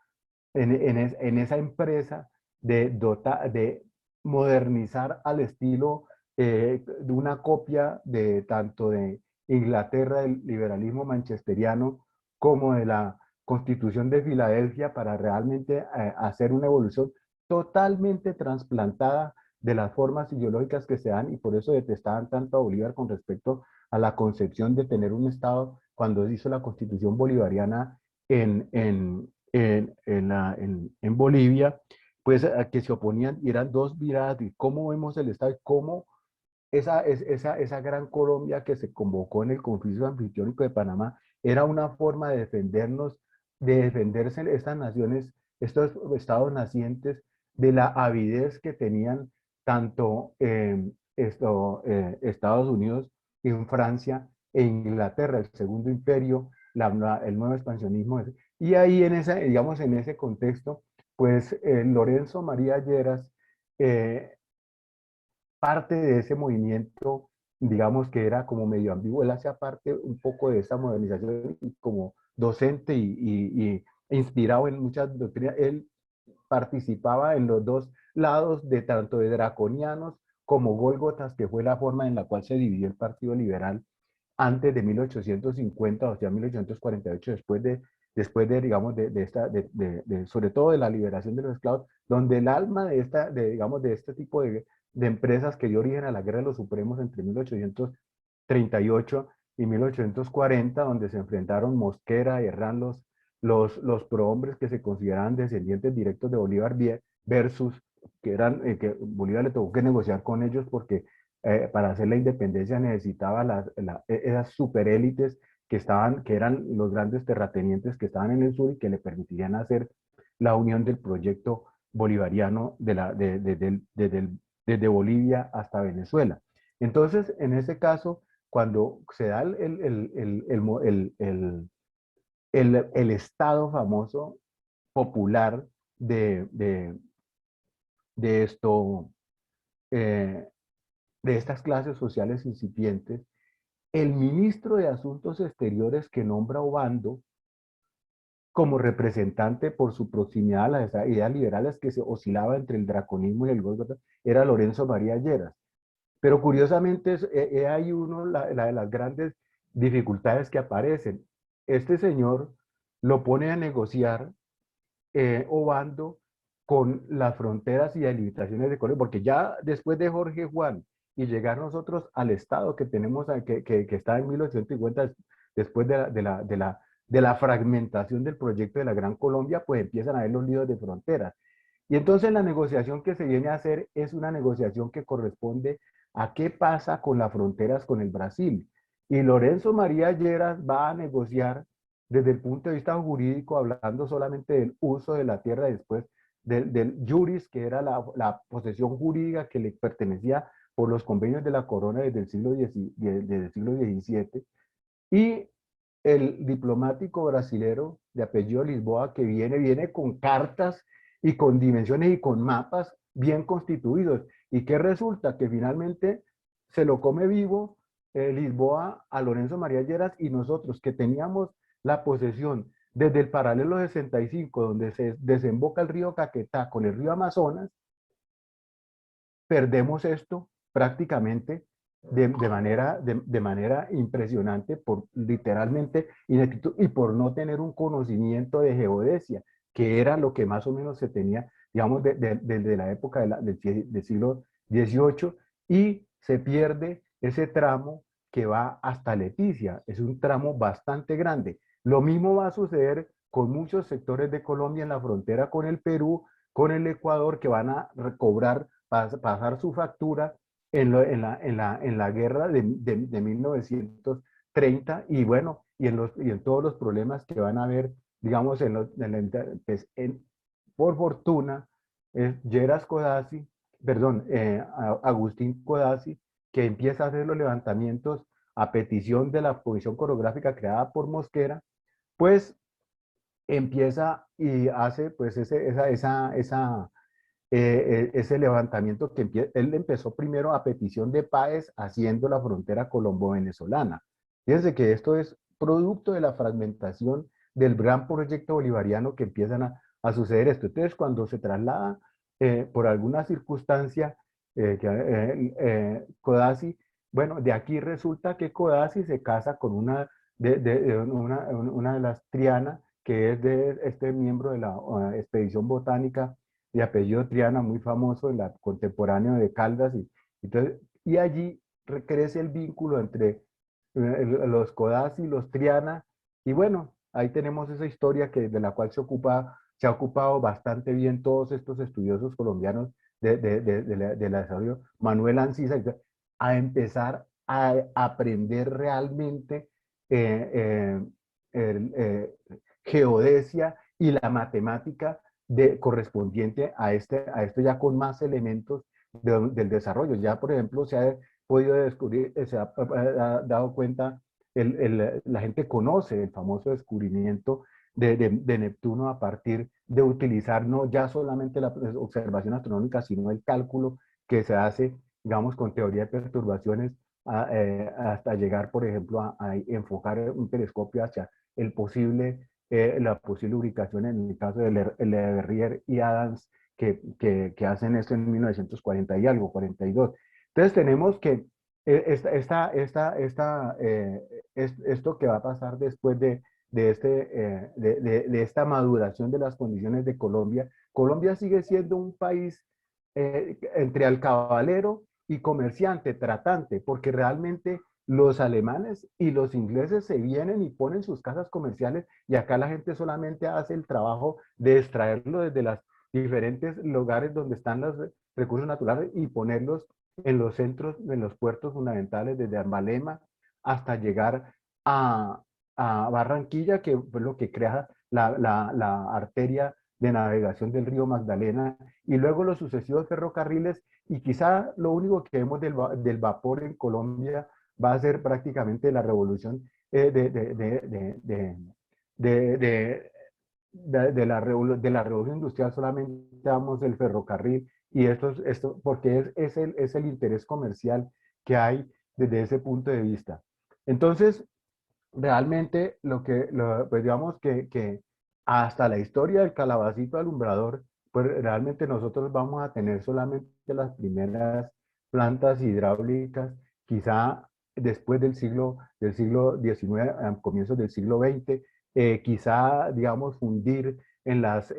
empresa de modernizar al estilo de una copia de tanto de Inglaterra, del liberalismo manchesteriano, como de la Constitución de Filadelfia, para realmente hacer una evolución totalmente trasplantada de las formas ideológicas que se dan, y por eso detestaban tanto a Bolívar con respecto a la concepción de tener un Estado cuando hizo la Constitución bolivariana en Bolivia, pues a que se oponían, y eran dos miradas de cómo vemos el Estado y cómo esa gran Colombia que se convocó en el conflicto anfitriónico de Panamá era una forma de defendernos, de defenderse estas naciones, estos estados nacientes, de la avidez que tenían tanto Estados Unidos en Francia e Inglaterra, el Segundo Imperio, el nuevo expansionismo. Y ahí digamos, en ese contexto, pues Lorenzo María Lleras, eh, parte de ese movimiento, digamos que era como medio ambiguo, él hacía parte un poco de esa modernización como docente e inspirado en muchas doctrinas. Él participaba en los dos lados, de tanto de draconianos como gólgotas, que fue la forma en la cual se dividió el Partido Liberal antes de 1850, o sea, 1848, digamos, sobre todo de la liberación de los esclavos, donde el alma digamos, de este tipo de empresas que dio origen a la Guerra de los Supremos entre 1838 y 1840, donde se enfrentaron Mosquera y Herrán, los prohombres que se consideraban descendientes directos de Bolívar versus que Bolívar le tocó que negociar con ellos porque para hacer la independencia necesitaba esas superélites que eran los grandes terratenientes que estaban en el sur y que le permitirían hacer la unión del proyecto bolivariano desde Bolivia hasta Venezuela. Entonces, en ese caso, cuando se da el estado famoso popular de, de, de esto, eh, de estas clases sociales incipientes, el ministro de Asuntos Exteriores que nombra Obando como representante por su proximidad a las ideas liberales que se oscilaba entre el draconismo y el gósgota, era Lorenzo María Lleras. Pero curiosamente hay la de las grandes dificultades que aparecen. Este señor lo pone a negociar Obando con las fronteras y delimitaciones de Colombia, porque ya después de Jorge Juan y llegar nosotros al estado que tenemos, que está en 1850, después de la fragmentación del proyecto de la Gran Colombia, pues empiezan a haber los líos de fronteras. Y entonces la negociación que se viene a hacer es una negociación que corresponde a qué pasa con las fronteras con el Brasil. Y Lorenzo María Lleras va a negociar desde el punto de vista jurídico, hablando solamente del uso de la tierra después del juris, que era la posesión jurídica que le pertenecía por los convenios de la corona desde el siglo XVII, y el diplomático brasilero de apellido Lisboa, que viene con cartas y con dimensiones y con mapas bien constituidos, y que resulta que finalmente se lo come vivo Lisboa a Lorenzo María Lleras, y nosotros que teníamos la posesión desde el paralelo 65, donde se desemboca el río Caquetá con el río Amazonas, perdemos esto prácticamente de manera impresionante por literalmente ineptitud y por no tener un conocimiento de geodesia, que era lo que más o menos se tenía, digamos, desde la época del siglo XVIII, y se pierde ese tramo que va hasta Leticia. Es un tramo bastante grande. Lo mismo va a suceder con muchos sectores de Colombia en la frontera con el Perú, con el Ecuador, que van a recobrar, pasar su factura en la guerra de 1930, y bueno, y en todos los problemas que van a haber, digamos, pues, por fortuna, Lleras Codazzi, perdón, Agustín Codazzi, que empieza a hacer los levantamientos a petición de la comisión coreográfica creada por Mosquera, pues empieza y hace pues ese levantamiento que él empezó primero a petición de Páez haciendo la frontera colombo-venezolana. Fíjense que esto es producto de la fragmentación del gran proyecto bolivariano que empiezan a suceder esto. Entonces, cuando se traslada por alguna circunstancia Codazzi, bueno, de aquí resulta que Codazzi se casa con una de las Triana, que es de este miembro de la expedición botánica de apellido Triana, muy famoso, en la contemporáneo de Caldas, y allí crece el vínculo entre los Codazzi, los Triana, y bueno, ahí tenemos esa historia de la cual se ha ocupado bastante bien todos estos estudiosos colombianos de la desarrollo, Manuel Ancisa, a empezar a aprender realmente eh, geodesia y la matemática correspondiente a esto ya con más elementos del desarrollo. Ya, por ejemplo, se ha podido descubrir, ha dado cuenta, la gente conoce el famoso descubrimiento de Neptuno a partir de utilizar no ya solamente la observación astronómica, sino el cálculo que se hace, digamos, con teoría de perturbaciones, hasta llegar, por ejemplo, a enfocar un telescopio hacia la posible ubicación en el caso de Leverrier y Adams, que hacen esto en 1940 y algo, 42. Entonces tenemos que esto que va a pasar después de esta maduración de las condiciones de Colombia. Colombia sigue siendo un país entre alcabalero y comerciante, tratante, porque realmente los alemanes y los ingleses se vienen y ponen sus casas comerciales y acá la gente solamente hace el trabajo de extraerlo desde los diferentes lugares donde están los recursos naturales y ponerlos en los centros, en los puertos fundamentales, desde Ambalema hasta llegar a, a Barranquilla, que fue lo que crea la arteria de navegación del río Magdalena, y luego los sucesivos ferrocarriles, y quizá lo único que vemos del vapor en Colombia va a ser prácticamente la revolución de la revolución industrial, solamente damos el ferrocarril, y esto porque es el interés comercial que hay desde ese punto de vista. Entonces, realmente pues digamos que hasta la historia del calabacito alumbrador, pues realmente nosotros vamos a tener solamente las primeras plantas hidráulicas, quizá después del siglo XIX, a comienzos del siglo XX, quizá, digamos, fundir en las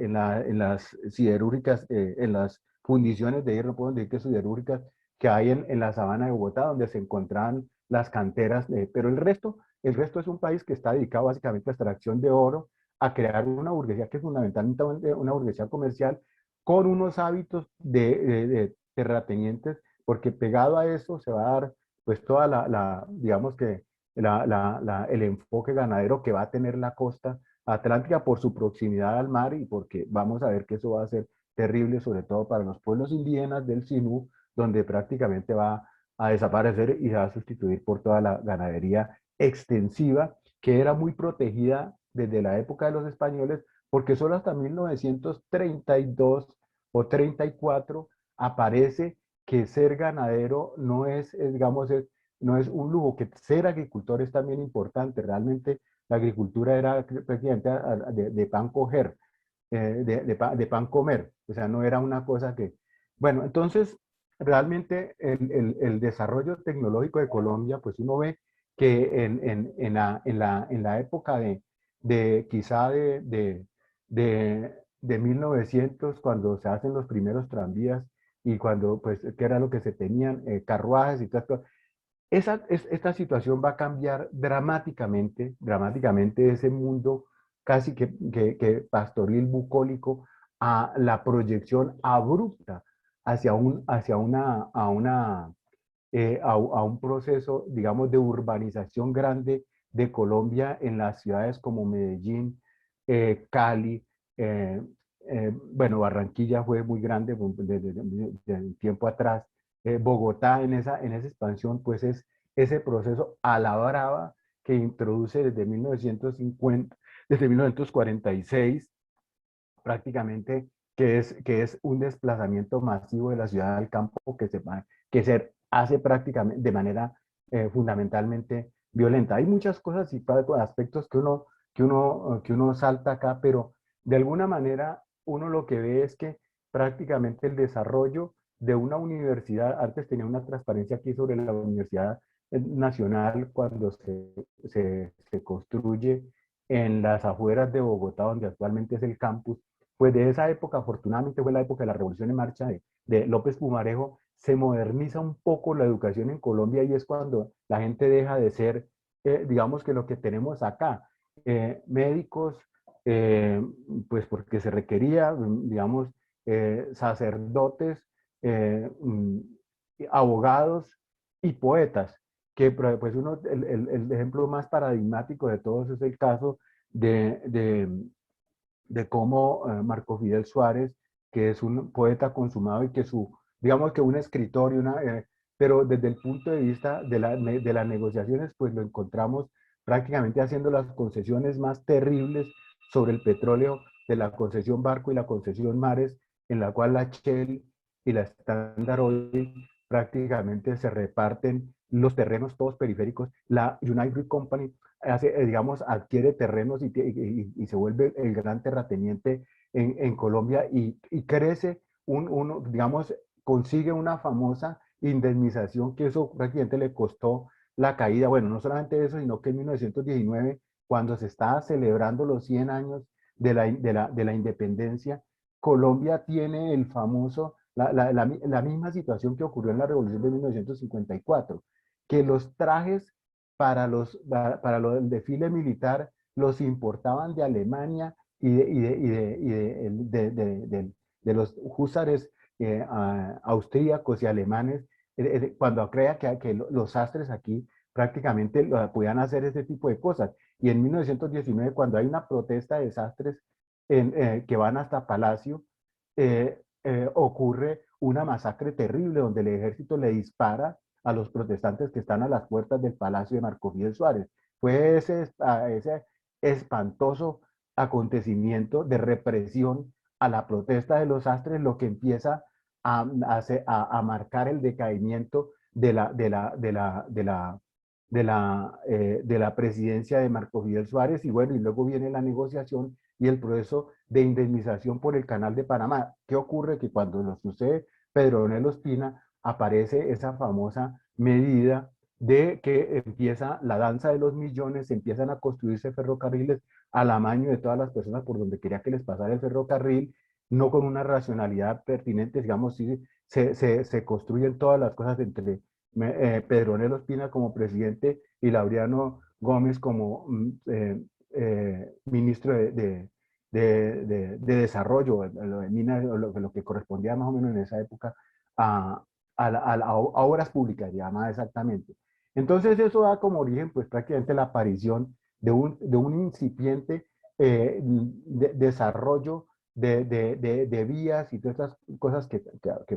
siderúrgicas, en las fundiciones de hierro, no puedo decir que siderúrgicas, que hay en la sabana de Bogotá, donde se encontraban las canteras, pero el resto es un país que está dedicado básicamente a extracción de oro, a crear una burguesía que es fundamentalmente una burguesía comercial con unos hábitos de terratenientes, porque pegado a eso se va a dar pues toda digamos que el enfoque ganadero que va a tener la costa atlántica por su proximidad al mar, y porque vamos a ver que eso va a ser terrible, sobre todo para los pueblos indígenas del Sinú, donde prácticamente va a desaparecer y se va a sustituir por toda la ganadería extensiva, que era muy protegida desde la época de los españoles, porque solo hasta 1932 o 34 aparece que ser ganadero no digamos, no es un lujo, que ser agricultor es también importante. Realmente la agricultura era prácticamente de pan coger, de pan comer, o sea, no era una cosa que... Bueno, entonces, realmente el desarrollo tecnológico de Colombia, pues uno ve que en la época quizá de 1900, cuando se hacen los primeros tranvías y cuando, pues, ¿qué era lo que se tenían? Carruajes y todo esto. Esta situación va a cambiar dramáticamente, dramáticamente ese mundo casi que pastoril bucólico, a la proyección abrupta a un proceso, digamos, de urbanización grande de Colombia en las ciudades como Medellín, Cali, bueno, Barranquilla fue muy grande de tiempo atrás, Bogotá en esa expansión, pues es ese proceso a la brava que introduce desde 1946 prácticamente que es un desplazamiento masivo de la ciudad al campo que se hace prácticamente de manera fundamentalmente violenta. Hay muchas cosas y aspectos que uno salta acá, pero de alguna manera uno lo que ve es que prácticamente el desarrollo de una universidad, antes tenía una transparencia aquí sobre la Universidad Nacional cuando se construye en las afueras de Bogotá, donde actualmente es el campus, pues de esa época, afortunadamente fue la época de la Revolución en Marcha de López Pumarejo, se moderniza un poco la educación en Colombia y es cuando la gente deja de ser, digamos que lo que tenemos acá, médicos, eh, pues porque se requería, digamos, sacerdotes, eh, mm, abogados y poetas, que pues uno, el ejemplo más paradigmático de todos es el caso de cómo Marco Fidel Suárez, que es un poeta consumado y que digamos que un escritor, pero desde el punto de vista de las negociaciones, pues lo encontramos prácticamente haciendo las concesiones más terribles sobre el petróleo de la concesión Barco y la concesión Mares, en la cual la Shell y la Standard Oil prácticamente se reparten los terrenos todos periféricos. La United Fruit Company digamos, adquiere terrenos y se vuelve el gran terrateniente en Colombia y crece, digamos, consigue una famosa indemnización que eso prácticamente le costó la caída. Bueno, no solamente eso, sino que en 1919, cuando se estaba celebrando los 100 años de la independencia, Colombia tiene el famoso, la misma situación que ocurrió en la Revolución de 1954, que los trajes para el desfile militar los importaban de Alemania de los húsares austríacos y alemanes, cuando crea que los sastres aquí prácticamente podían hacer ese tipo de cosas. Y en 1919, cuando hay una protesta de sastres que van hasta Palacio, ocurre una masacre terrible donde el ejército le dispara a los protestantes que están a las puertas del palacio de Marco Fidel Suárez. Fue ese espantoso acontecimiento de represión a la protesta de los sastres lo que empieza a marcar el decaimiento de la presidencia de Marco Fidel Suárez y bueno, y luego viene la negociación y el proceso de indemnización por el Canal de Panamá. ¿Qué ocurre? Que cuando lo sucede Pedro Donel Ospina, aparece esa famosa medida de que empieza la danza de los millones, empiezan a construirse ferrocarriles al amaño de todas las personas por donde quería que les pasara el ferrocarril, no con una racionalidad pertinente, digamos, sí, se construyen todas las cosas entre Pedro Donel Ospina como presidente y Laureano Gómez como ministro de desarrollo, lo de minas, lo que correspondía más o menos en esa época a, a obras públicas, llamada exactamente. Entonces eso da como origen pues prácticamente la aparición de un incipiente desarrollo de vías y todas estas cosas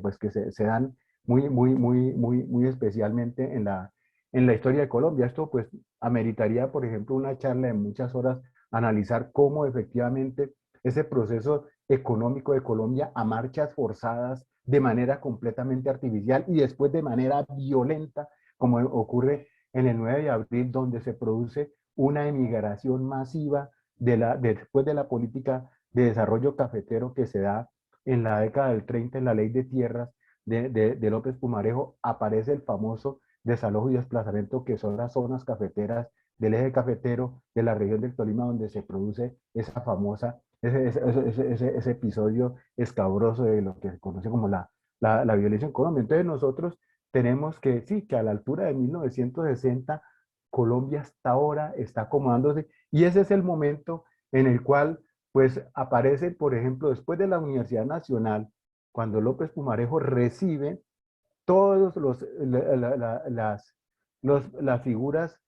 pues, que se dan muy especialmente en la historia de Colombia. Esto pues ameritaría, por ejemplo, una charla de muchas horas, analizar cómo efectivamente ese proceso económico de Colombia a marchas forzadas de manera completamente artificial y después de manera violenta, como ocurre en el 9 de abril, donde se produce una emigración masiva después de la política de desarrollo cafetero que se da en la década del 30 en la ley de tierras de López Pumarejo, aparece el famoso desalojo y desplazamiento que son las zonas cafeteras del eje cafetero de la región del Tolima, donde se produce esa famosa, ese episodio escabroso de lo que se conoce como la violencia en Colombia. Entonces nosotros tenemos que, sí, que a la altura de 1960, Colombia hasta ahora está acomodándose y ese es el momento en el cual pues aparece, por ejemplo, después de la Universidad Nacional, cuando López Pumarejo recibe todos las figuras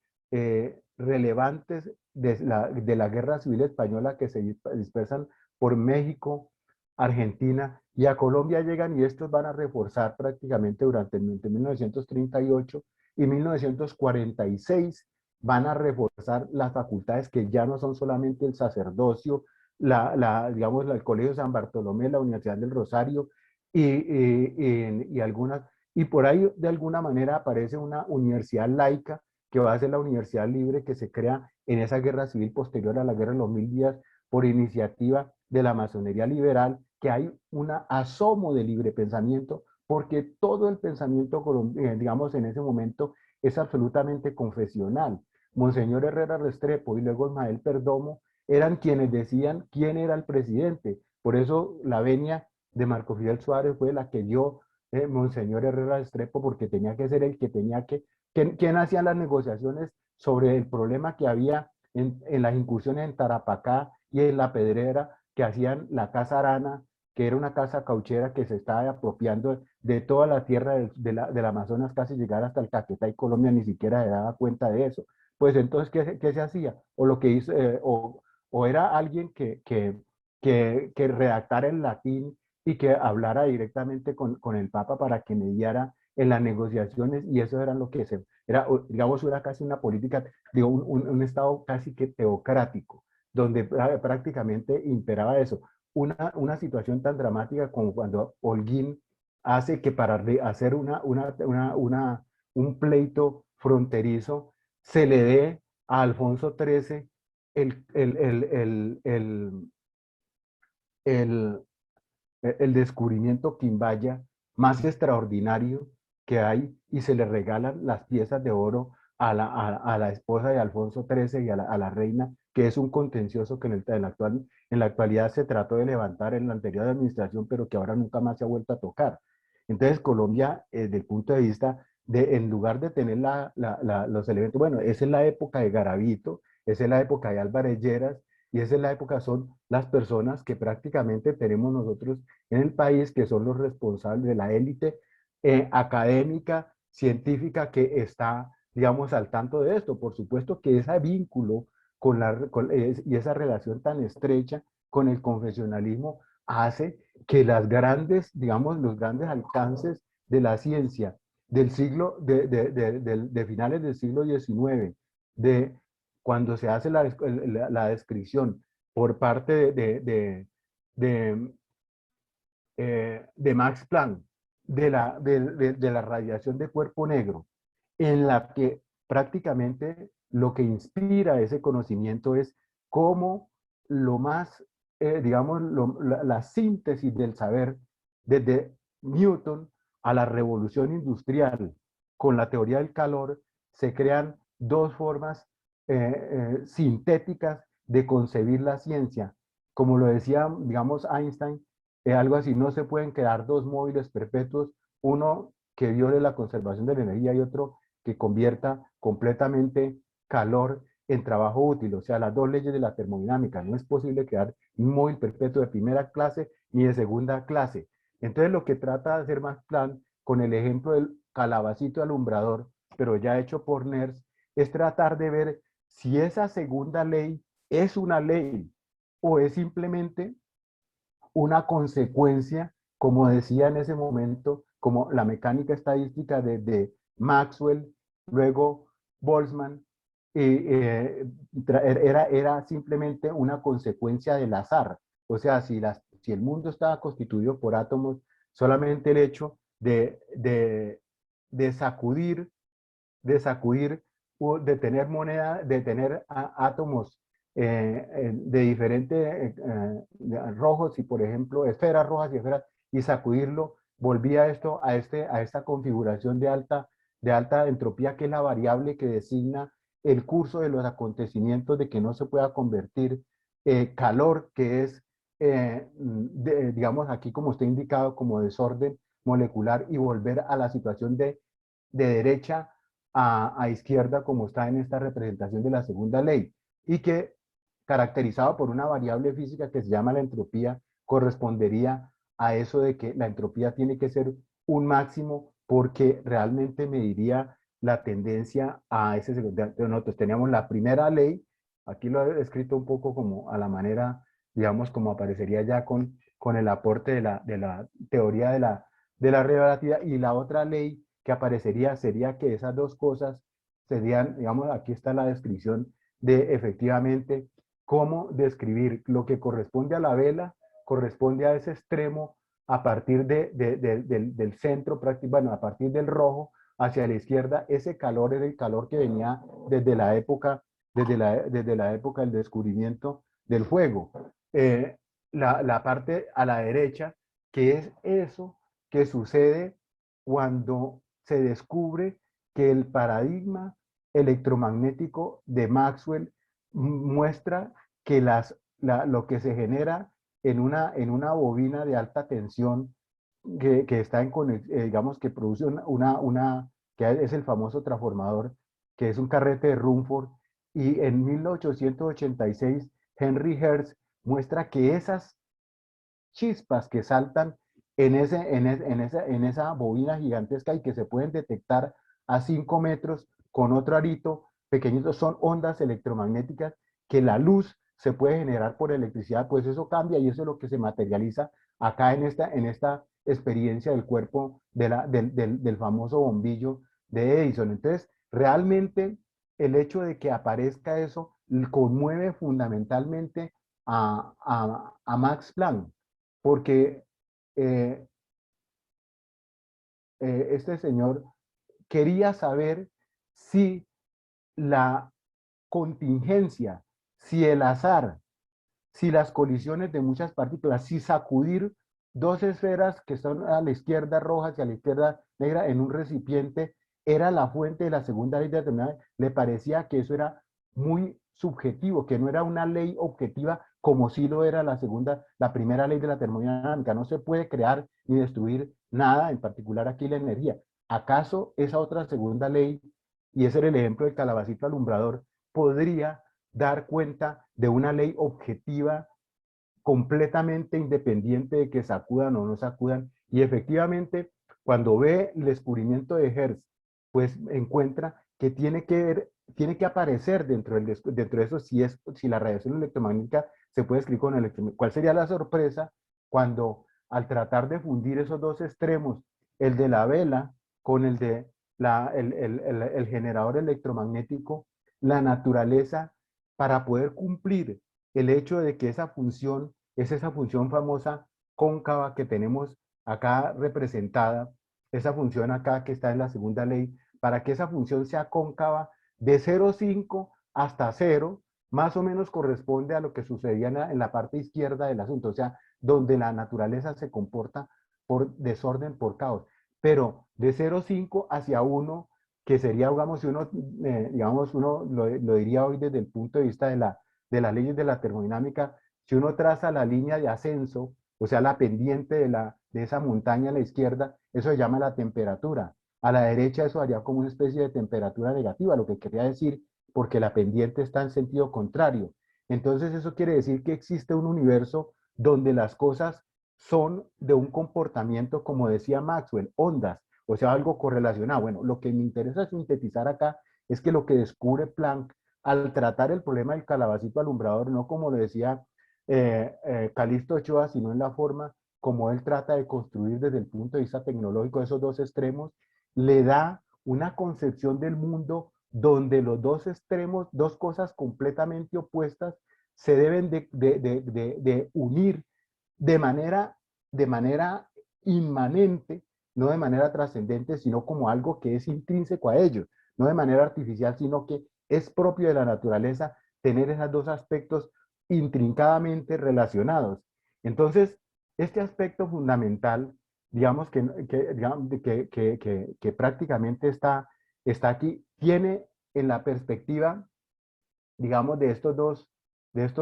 relevantes de la Guerra Civil Española que se dispersan por México, Argentina y a Colombia llegan y estos van a reforzar prácticamente durante 1938 y 1946 van a reforzar las facultades que ya no son solamente el sacerdocio, digamos, el Colegio San Bartolomé, la Universidad del Rosario y algunas, y por ahí de alguna manera aparece una universidad laica que va a ser la Universidad Libre que se crea en esa guerra civil posterior a la Guerra de los Mil Días por iniciativa de la masonería liberal, que hay un asomo de libre pensamiento, porque todo el pensamiento, digamos, en ese momento es absolutamente confesional. Monseñor Herrera Restrepo y luego Ismael Perdomo eran quienes decían quién era el presidente. Por eso la venia de Marco Fidel Suárez fue la que dio Monseñor Herrera Restrepo, porque tenía que ser el que tenía que, quien hacía las negociaciones sobre el problema que había en las incursiones en Tarapacá y en La Pedrera, que hacían la Casa Arana, que era una casa cauchera que se estaba apropiando de toda la tierra del Amazonas, casi llegar hasta el Caquetá y Colombia, ni siquiera se daba cuenta de eso. Pues entonces, ¿qué se hacía? O lo que hizo, o era alguien que redactara en latín y que hablara directamente con el Papa para que mediara en las negociaciones, y eso era lo que era, digamos, era casi una política, digo, un estado casi que teocrático, donde prácticamente imperaba eso. Una situación tan dramática como cuando Holguín hace que para hacer un pleito fronterizo se le dé a Alfonso XIII el, el, el, el, el, el, el descubrimiento quimbaya más extraordinario que hay, y se le regalan las piezas de oro a la esposa de Alfonso XIII y a la reina, que es un contencioso que en la actualidad se trató de levantar en la anterior administración, pero que ahora nunca más se ha vuelto a tocar. Entonces Colombia, desde el punto de vista en lugar de tener los elementos, bueno, esa es la época de Garavito, esa es la época de Álvarez Lleras, y esa es la época, son las personas que prácticamente tenemos nosotros en el país, que son los responsables de la élite académica, científica, que está, digamos, al tanto de esto. Por supuesto que ese vínculo y esa relación tan estrecha con el confesionalismo hace que las grandes, digamos, los grandes alcances de la ciencia del siglo, de finales del siglo XIX, de cuando se hace la descripción por parte de, de Max Planck de la radiación de cuerpo negro, en la que prácticamente lo que inspira ese conocimiento es cómo lo más, digamos, la síntesis del saber desde Newton a la revolución industrial con la teoría del calor, se crean dos formas sintéticas de concebir la ciencia. Como lo decía, digamos, Einstein, algo así, no se pueden quedar dos móviles perpetuos, uno que viole la conservación de la energía y otro que convierta completamente calor en trabajo útil. O sea, las dos leyes de la termodinámica. No es posible crear un móvil perpetuo de primera clase ni de segunda clase. Entonces, lo que trata de hacer Max Planck con el ejemplo del calabacito alumbrador, pero ya hecho por NERS, es tratar de ver si esa segunda ley es una ley o es simplemente una consecuencia, como decía en ese momento, como la mecánica estadística de Maxwell, luego Boltzmann, era simplemente una consecuencia del azar. O sea, si el mundo estaba constituido por átomos, solamente el hecho de sacudir, de sacudir, de tener moneda, de tener átomos de diferentes rojos y, por ejemplo, esferas rojas y esferas, y sacudirlo, volvía esto a esta configuración de alta entropía, que es la variable que designa el curso de los acontecimientos, de que no se pueda convertir calor, que es, digamos, aquí como está indicado, como desorden molecular, y volver a la situación de derecha a izquierda, como está en esta representación de la segunda ley, y que, caracterizado por una variable física que se llama la entropía, correspondería a eso de que la entropía tiene que ser un máximo, porque realmente mediría la tendencia a ese segundo. Nosotros teníamos la primera ley, aquí lo he escrito un poco como a la manera, digamos, como aparecería ya con el aporte de la teoría de la relatividad, y la otra ley que aparecería sería que esas dos cosas serían, digamos, aquí está la descripción de efectivamente cómo describir lo que corresponde a la vela, corresponde a ese extremo a partir del centro, bueno, a partir del rojo hacia la izquierda. Ese calor era el calor que venía desde la época, desde la época del descubrimiento del fuego. La parte a la derecha, que es eso que sucede cuando se descubre que el paradigma electromagnético de Maxwell muestra que lo que se genera en una bobina de alta tensión que está en digamos, que produce que es el famoso transformador, que es un carrete de Rumford, y en 1886 Henry Hertz muestra que esas chispas que saltan en esa bobina gigantesca y que se pueden detectar a 5 metros con otro arito pequeñito, son ondas electromagnéticas que la luz se puede generar por electricidad. Pues eso cambia y eso es lo que se materializa acá en esta experiencia del cuerpo del famoso bombillo de Edison. Entonces, realmente el hecho de que aparezca eso conmueve fundamentalmente a Max Planck, porque eh, este señor quería saber si la contingencia, si el azar, si las colisiones de muchas partículas, si sacudir dos esferas que son a la izquierda rojas y a la izquierda negra en un recipiente era la fuente de la segunda ley de la termodinámica. Le parecía que eso era muy subjetivo, que no era una ley objetiva como sí lo era la primera ley de la termodinámica. No se puede crear ni destruir nada, en particular aquí la energía. ¿Acaso esa otra segunda ley, y ese era el ejemplo del calabacito alumbrador, podría dar cuenta de una ley objetiva completamente independiente de que sacudan o no sacudan? Y efectivamente, cuando ve el descubrimiento de Hertz, pues encuentra que tiene que aparecer dentro de eso si la radiación electromagnética se puede escribir con electromagnética. ¿Cuál sería la sorpresa cuando al tratar de fundir esos dos extremos, el de la vela con el de el generador electromagnético, la naturaleza, para poder cumplir el hecho de que esa función es esa función famosa cóncava que tenemos acá representada, esa función acá que está en la segunda ley, para que esa función sea cóncava de 0,5 hasta 0, más o menos corresponde a lo que sucedía en la parte izquierda del asunto, o sea, donde la naturaleza se comporta por desorden, por caos. Pero de 0,5 hacia 1, que sería, digamos, si uno, digamos, uno lo diría hoy desde el punto de vista de las leyes de la termodinámica, si uno traza la línea de ascenso, o sea, la pendiente de esa montaña a la izquierda, eso se llama la temperatura. A la derecha eso haría como una especie de temperatura negativa, lo que quería decir, porque la pendiente está en sentido contrario. Entonces eso quiere decir que existe un universo donde las cosas son de un comportamiento, como decía Maxwell, ondas, o sea, algo correlacionado. Bueno, lo que me interesa sintetizar acá es que lo que descubre Planck al tratar el problema del calabacito alumbrador, no como lo decía Calixto Ochoa, sino en la forma como él trata de construir desde el punto de vista tecnológico esos dos extremos, le da una concepción del mundo donde los dos extremos, dos cosas completamente opuestas, se deben de unir de manera inmanente, no de manera trascendente, sino como algo que es intrínseco a ellos, no de manera artificial, sino que es propio de la naturaleza tener esos dos aspectos intrincadamente relacionados. Entonces, este aspecto fundamental, digamos que prácticamente está aquí, tiene en la perspectiva, digamos, de estos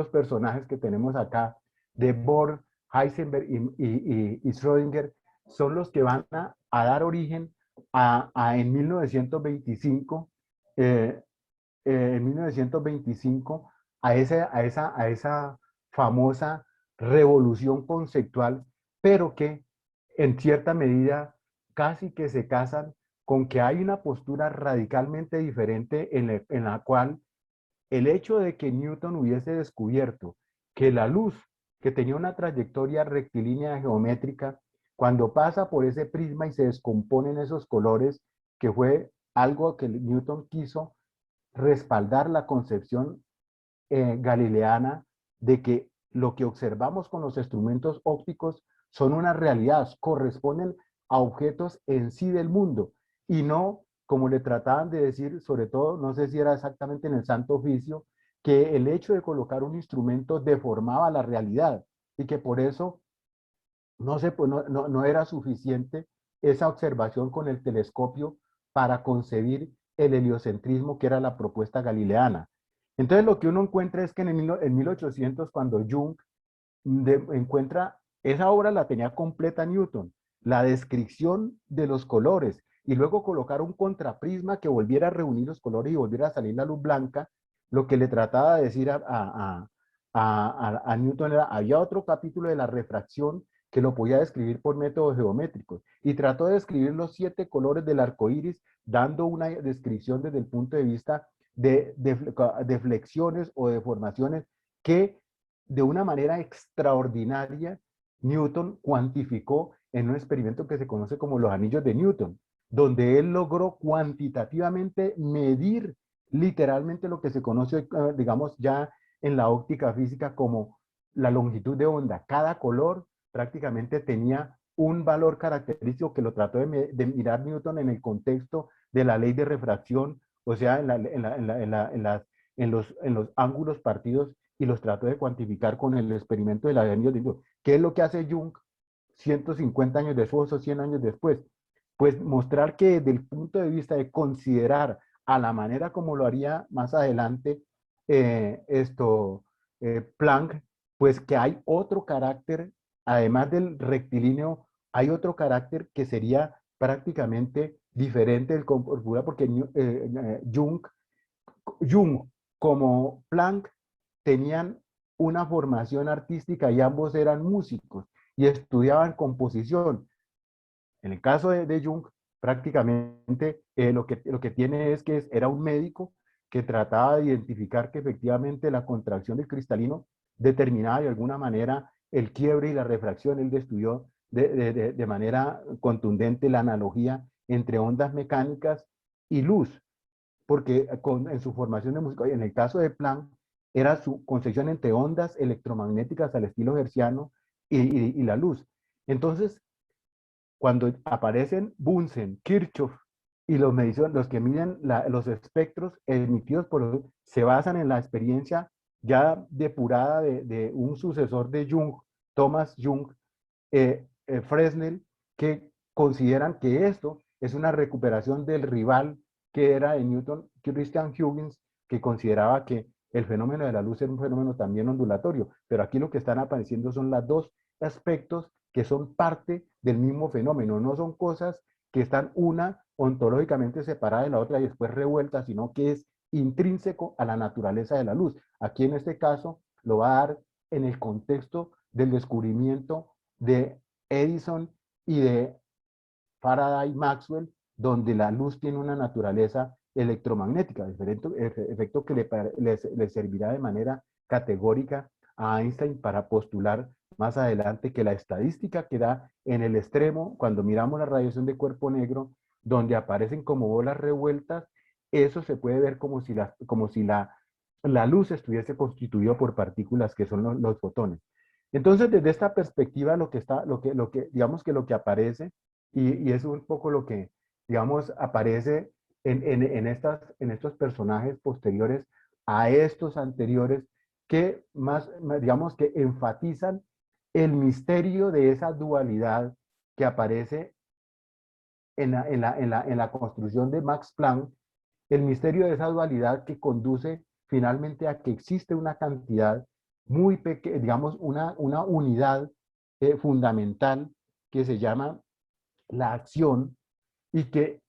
personajes que tenemos acá, de Bohr, Heisenberg y Schrödinger, son los que van a dar origen en 1925, eh, en 1925 a esa famosa revolución conceptual, pero que en cierta medida casi que se casan con que hay una postura radicalmente diferente en la cual el hecho de que Newton hubiese descubierto que la luz, que tenía una trayectoria rectilínea geométrica, cuando pasa por ese prisma y se descomponen esos colores, que fue algo que Newton quiso respaldar la concepción galileana de que lo que observamos con los instrumentos ópticos son unas realidades, corresponden a objetos en sí del mundo y no como le trataban de decir, sobre todo, no sé si era exactamente en el Santo Oficio, que el hecho de colocar un instrumento deformaba la realidad y que por eso no era suficiente esa observación con el telescopio para concebir el heliocentrismo que era la propuesta galileana. Entonces lo que uno encuentra es que en 1800, cuando Jung encuentra, esa obra la tenía completa Newton, la descripción de los colores, y luego colocar un contraprisma que volviera a reunir los colores y volviera a salir la luz blanca, lo que le trataba de decir a Newton era, había otro capítulo de la refracción que lo podía describir por métodos geométricos, y trató de describir los 7 colores del arco iris, dando una descripción desde el punto de vista de flexiones o deformaciones que de una manera extraordinaria Newton cuantificó en un experimento que se conoce como los anillos de Newton, donde él logró cuantitativamente medir literalmente lo que se conoce, digamos, ya en la óptica física como la longitud de onda. Cada color prácticamente tenía un valor característico que lo trató de mirar Newton en el contexto de la ley de refracción, o sea, en los ángulos partidos, y los trató de cuantificar con el experimento de la anillos de Newton. ¿Qué es lo que hace Jung 150 años después o 100 años después? Pues mostrar que desde el punto de vista de considerar a la manera como lo haría más adelante Planck, pues que hay otro carácter, además del rectilíneo, hay otro carácter que sería prácticamente diferente del corporal, porque Jung como Planck tenían una formación artística y ambos eran músicos y estudiaban composición. En el caso de Jung, prácticamente lo que tiene es que era un médico que trataba de identificar que efectivamente la contracción del cristalino determinaba de alguna manera el quiebre y la refracción. Él estudió de manera contundente la analogía entre ondas mecánicas y luz, porque en su formación de música, en el caso de Planck, era su concepción entre ondas electromagnéticas al estilo hertziano y la luz. Entonces, cuando aparecen Bunsen, Kirchhoff y los que miden los espectros emitidos por luz, se basan en la experiencia ya depurada de un sucesor de Jung, Thomas Jung, Fresnel, que consideran que esto es una recuperación del rival que era de Newton, Christian Huygens, que consideraba que el fenómeno de la luz era un fenómeno también ondulatorio, pero aquí lo que están apareciendo son los dos aspectos que son parte del mismo fenómeno, no son cosas que están una ontológicamente separada de la otra y después revuelta, sino que es intrínseco a la naturaleza de la luz. Aquí en este caso lo va a dar en el contexto del descubrimiento de Edison y de Faraday Maxwell, donde la luz tiene una naturaleza electromagnética, diferente efecto que le servirá de manera categórica a Einstein para postular más adelante que la estadística que da en el extremo, cuando miramos la radiación de cuerpo negro, donde aparecen como bolas revueltas, eso se puede ver como si la luz estuviese constituida por partículas que son los fotones. Entonces, desde esta perspectiva, digamos que lo que aparece, y es un poco lo que, digamos, aparece en estos personajes posteriores a estos anteriores, que digamos, que enfatizan el misterio de esa dualidad que aparece en la construcción de Max Planck, el misterio de esa dualidad que conduce finalmente a que existe una cantidad muy pequeña, digamos, una unidad fundamental que se llama la acción y que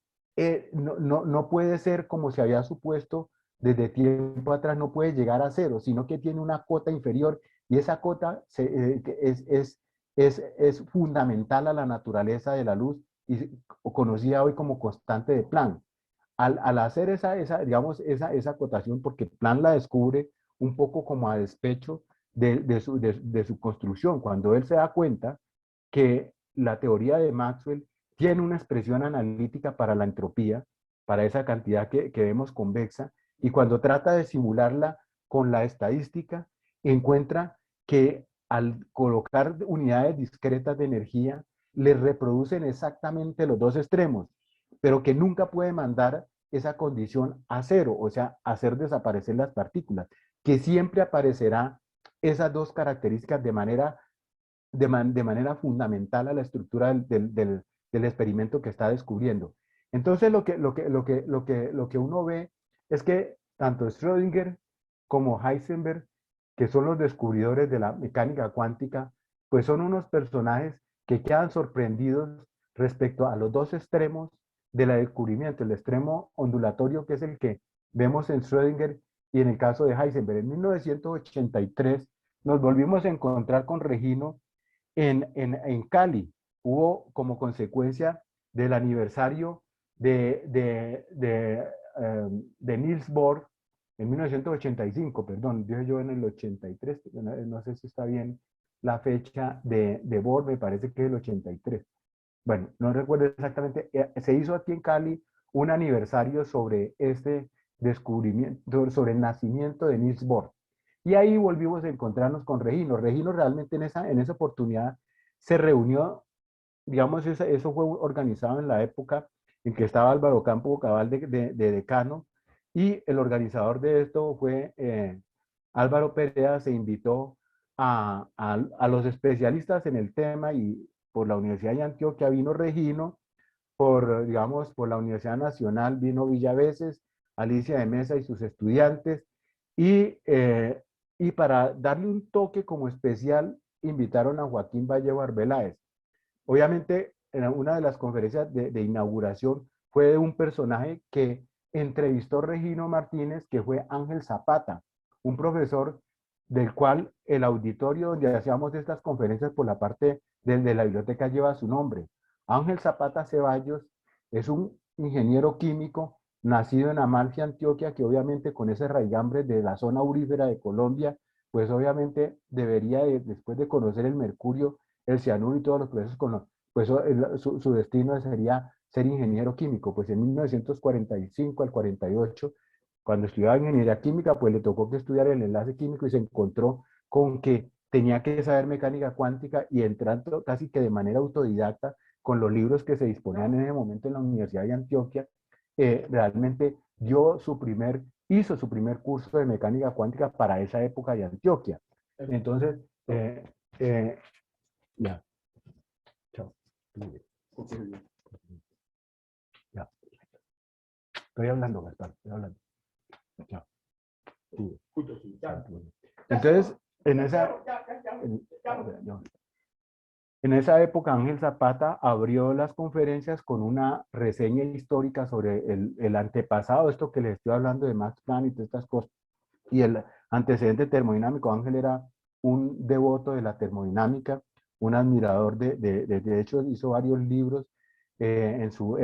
no puede ser como se había supuesto desde tiempo atrás, no puede llegar a cero, sino que tiene una cota inferior y esa cota es fundamental a la naturaleza de la luz y conocida hoy como constante de Planck. Al hacer digamos, esa acotación, porque Planck la descubre un poco como a despecho de su construcción, cuando él se da cuenta que la teoría de Maxwell tiene una expresión analítica para la entropía, para esa cantidad que vemos convexa, y cuando trata de simularla con la estadística, encuentra que al colocar unidades discretas de energía, les reproducen exactamente los dos extremos, pero que nunca puede mandar esa condición a cero, o sea, hacer desaparecer las partículas, que siempre aparecerá esas dos características de manera fundamental a la estructura del experimento que está descubriendo. Entonces, lo que uno ve es que tanto Schrödinger como Heisenberg, que son los descubridores de la mecánica cuántica, pues son unos personajes que quedan sorprendidos respecto a los dos extremos del descubrimiento, el extremo ondulatorio, que es el que vemos en Schrödinger, y en el caso de Heisenberg. En 1983 nos volvimos a encontrar con Regino en Cali. Hubo como consecuencia del aniversario de Niels Bohr en 1985, perdón, dije yo en el 83, no sé si está bien la fecha de Bohr, me parece que es el 83. Bueno, no recuerdo exactamente, se hizo aquí en Cali un aniversario sobre este descubrimiento, sobre el nacimiento de Niels Bohr. Y ahí volvimos a encontrarnos con Regino. Regino realmente en esa oportunidad se reunió, digamos, eso fue organizado en la época en que estaba Álvaro Campo Cabal de decano, y el organizador de esto fue Álvaro Perea. Se invitó a los especialistas en el tema, y por la Universidad de Antioquia vino Regino, digamos, por la Universidad Nacional vino Villaveses, Alicia de Mesa y sus estudiantes, y para darle un toque como especial, invitaron a Joaquín Vallejo Arbeláez. Obviamente, en una de las conferencias de inauguración fue de un personaje que entrevistó Regino Martínez, que fue Ángel Zapata, un profesor del cual el auditorio donde hacíamos estas conferencias por la parte de la biblioteca lleva su nombre. Ángel Zapata Ceballos es un ingeniero químico nacido en Amalfi, Antioquia, que obviamente con ese raigambre de la zona aurífera de Colombia, pues obviamente debería, después de conocer el mercurio, el cianuro y todos los procesos, pues su destino sería ser ingeniero químico. Pues en 1945 al 48, cuando estudiaba ingeniería química, pues le tocó que estudiar el enlace químico y se encontró con que tenía que saber mecánica cuántica, y entrando casi que de manera autodidacta con los libros que se disponían en ese momento en la Universidad de Antioquia, realmente hizo su primer curso de mecánica cuántica para esa época de Antioquia. Entonces, ya. Chao. Ya. Estoy hablando, Gaspar, estoy hablando. Chao. Entonces, en esa época Ángel Zapata abrió las conferencias con una reseña histórica sobre el antepasado, esto que les estoy hablando de Max Planck y todas estas cosas, y el antecedente termodinámico. Ángel era un devoto de la termodinámica, un admirador de hecho hizo varios libros en su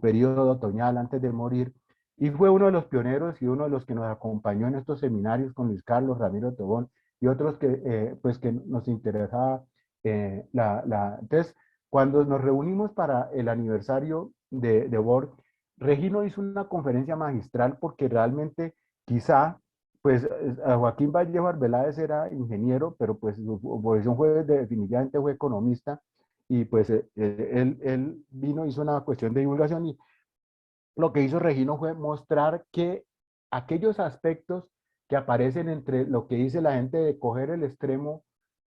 periodo otoñal antes de morir, y fue uno de los pioneros y uno de los que nos acompañó en estos seminarios con Luis Carlos Ramiro Tobón y otros pues que nos interesaba. Entonces, cuando nos reunimos para el aniversario de Bohr, Regino hizo una conferencia magistral, porque realmente quizá, pues a Joaquín Vallejo Arbeláez era ingeniero, pero pues su posición definitivamente fue economista, y pues él vino, hizo una cuestión de divulgación, y lo que hizo Regino fue mostrar que aquellos aspectos que aparecen entre lo que dice la gente de coger el extremo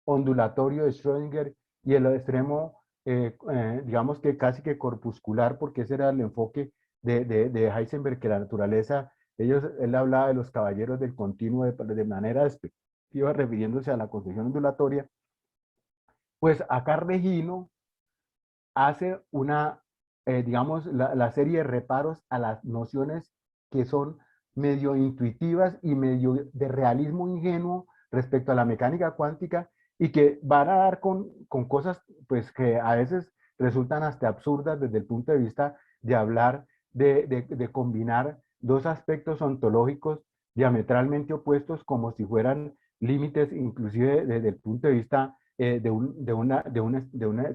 ondulatorio de Schrödinger y el extremo, digamos que casi que corpuscular, porque ese era el enfoque de Heisenberg, que la naturaleza, él hablaba de los caballeros del continuo de manera despectiva, refiriéndose a la concepción ondulatoria. Pues acá Regino hace digamos, la serie de reparos a las nociones que son medio intuitivas y medio de realismo ingenuo respecto a la mecánica cuántica, y que van a dar con cosas pues que a veces resultan hasta absurdas desde el punto de vista de hablar de combinar dos aspectos ontológicos diametralmente opuestos como si fueran límites, inclusive desde el punto de vista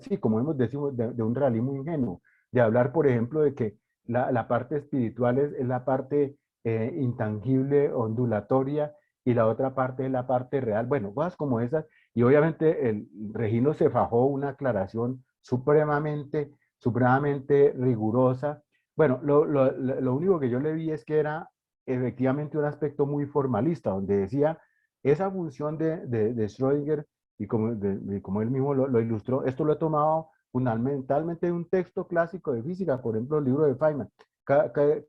sí, como hemos dicho, de un realismo ingenuo, de hablar, por ejemplo, de que la parte espiritual es la parte intangible, ondulatoria, y la otra parte es la parte real. Bueno, cosas como esas. Y obviamente el Regino se fajó una aclaración supremamente rigurosa. Bueno, lo único que yo le vi es que era efectivamente un aspecto muy formalista, donde decía esa función de Schrödinger, y como él mismo lo ilustró, esto lo he tomado fundamentalmente de un texto clásico de física, por ejemplo, el libro de Feynman.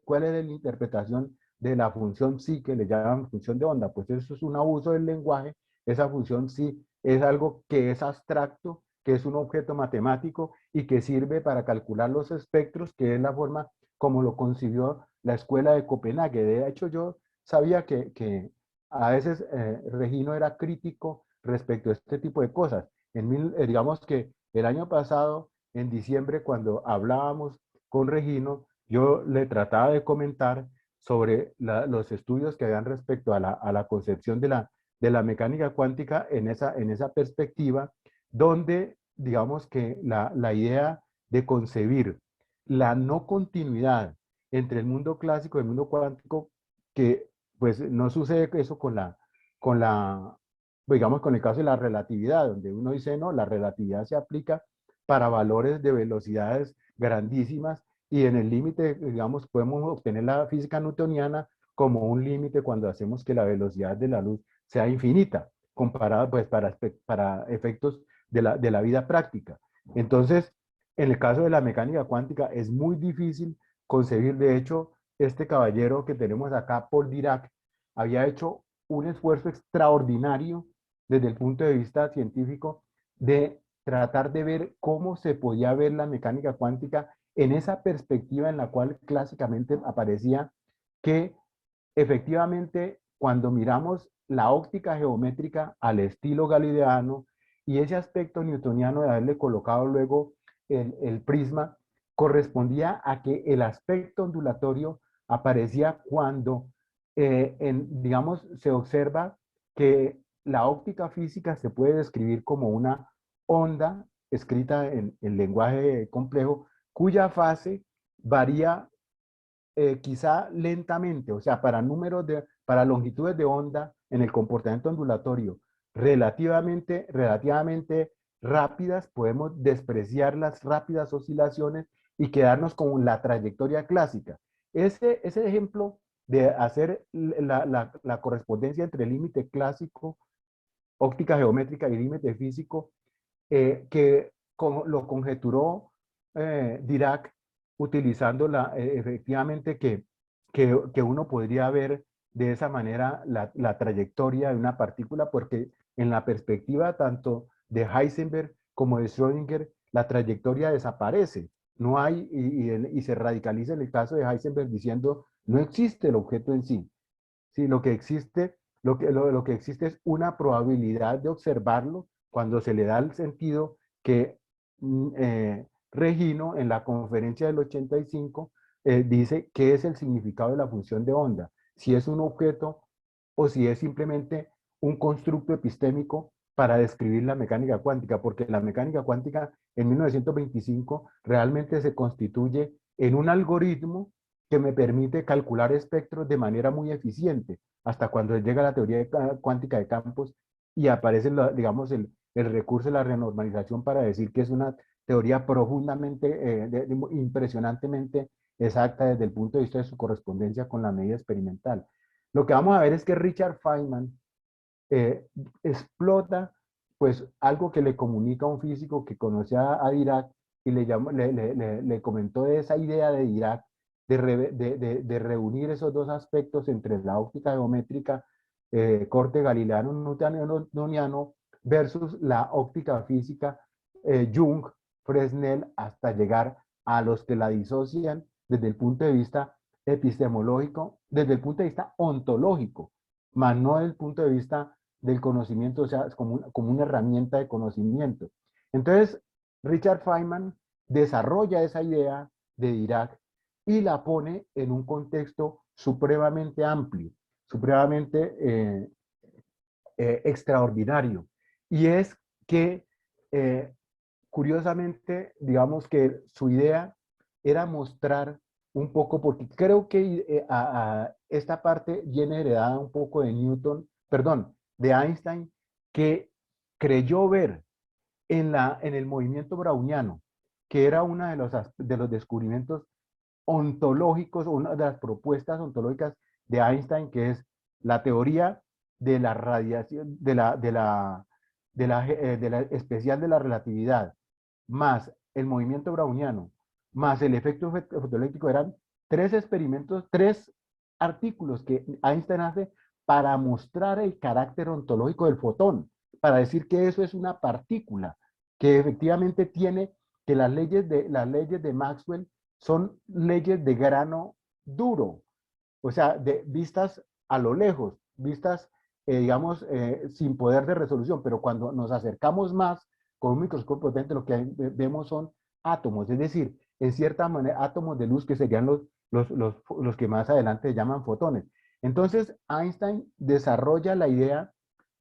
¿Cuál es la interpretación de la función psi, que le llaman función de onda? Pues eso es un abuso del lenguaje. Esa función psi es algo que es abstracto, que es un objeto matemático y que sirve para calcular los espectros, que es la forma como lo concibió la escuela de Copenhague. De hecho, yo sabía que a veces Regino era crítico respecto a este tipo de cosas. Digamos que el año pasado, en diciembre, cuando hablábamos con Regino, yo le trataba de comentar sobre los estudios que habían respecto a la concepción de la mecánica cuántica en esa perspectiva, donde digamos que la idea de concebir la no continuidad entre el mundo clásico y el mundo cuántico, que pues no sucede eso con digamos, con el caso de la relatividad, donde uno dice, no, la relatividad se aplica para valores de velocidades grandísimas, y en el límite, digamos, podemos obtener la física newtoniana como un límite cuando hacemos que la velocidad de la luz sea infinita, comparada pues para efectos de la vida práctica. Entonces, en el caso de la mecánica cuántica es muy difícil concebir. De hecho, este caballero que tenemos acá, Paul Dirac, había hecho un esfuerzo extraordinario desde el punto de vista científico de tratar de ver cómo se podía ver la mecánica cuántica en esa perspectiva en la cual clásicamente aparecía que efectivamente cuando miramos la óptica geométrica al estilo galileano y ese aspecto newtoniano de haberle colocado luego el prisma, correspondía a que el aspecto ondulatorio aparecía cuando, digamos, se observa que la óptica física se puede describir como una onda escrita en lenguaje complejo, cuya fase varía quizá lentamente, o sea, para longitudes de onda en el comportamiento ondulatorio relativamente rápidas, podemos despreciar las rápidas oscilaciones y quedarnos con la trayectoria clásica. Ese ejemplo de hacer la correspondencia entre límite clásico, óptica geométrica y límite físico, que lo conjeturó Dirac, utilizando efectivamente que uno podría ver de esa manera la trayectoria de una partícula, porque en la perspectiva tanto de Heisenberg como de Schrödinger, la trayectoria desaparece. No hay, y se radicaliza en el caso de Heisenberg diciendo, no existe el objeto en sí. Sí, lo que existe es una probabilidad de observarlo cuando se le da el sentido que Regino en la conferencia del 85 dice qué es el significado de la función de onda, si es un objeto o si es simplemente un constructo epistémico para describir la mecánica cuántica, porque la mecánica cuántica en 1925 realmente se constituye en un algoritmo que me permite calcular espectros de manera muy eficiente, hasta cuando llega la teoría cuántica de campos y aparece, digamos, el recurso de la renormalización para decir que es una teoría profundamente, impresionantemente exacta desde el punto de vista de su correspondencia con la medida experimental. Lo que vamos a ver es que Richard Feynman explota pues algo que le comunica a un físico que conocía a Dirac y le comentó de esa idea de Dirac de reunir esos dos aspectos entre la óptica geométrica, corte galileano newtoniano versus la óptica física Jung, Fresnel, hasta llegar a los que la disocian desde el punto de vista epistemológico, desde el punto de vista ontológico, más no desde el punto de vista del conocimiento, o sea, es como una herramienta de conocimiento. Entonces, Richard Feynman desarrolla esa idea de Dirac y la pone en un contexto supremamente amplio, supremamente extraordinario. Y es que, curiosamente, digamos que su idea era mostrar un poco, porque creo que esta parte viene heredada un poco de Newton, perdón, de Einstein, que creyó ver en el movimiento browniano, que era uno de los descubrimientos ontológicos, una de las propuestas ontológicas de Einstein, que es la teoría de la radiación, de la especial de la relatividad, más el movimiento browniano, más el efecto fotoeléctrico, eran tres experimentos, tres artículos que Einstein hace para mostrar el carácter ontológico del fotón, para decir que eso es una partícula, que efectivamente tiene que las leyes de Maxwell son leyes de grano duro, o sea, vistas a lo lejos, vistas, digamos, sin poder de resolución, pero cuando nos acercamos más con un microscopio potente, lo que vemos son átomos, es decir, en cierta manera, átomos de luz que serían los que más adelante llaman fotones. Entonces, Einstein desarrolla la idea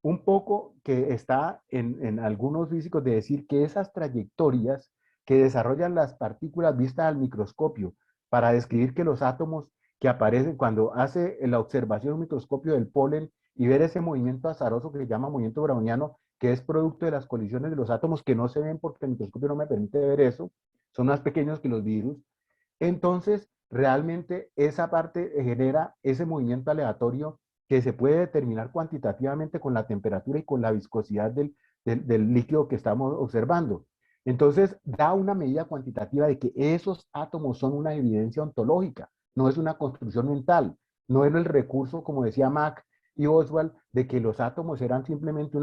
un poco que está en algunos físicos de decir que esas trayectorias que desarrollan las partículas vistas al microscopio para describir que los átomos que aparecen cuando hace la observación en un microscopio del polen y ver ese movimiento azaroso que se llama movimiento browniano, que es producto de las colisiones de los átomos que no se ven porque el microscopio no me permite ver eso, son más pequeños que los virus. Entonces, realmente esa parte genera ese movimiento aleatorio que se puede determinar cuantitativamente con la temperatura y con la viscosidad del líquido que estamos observando. Entonces, da una medida cuantitativa de que esos átomos son una evidencia ontológica, no es una construcción mental, no es el recurso, como decía Mach y Oswald, de que los átomos eran simplemente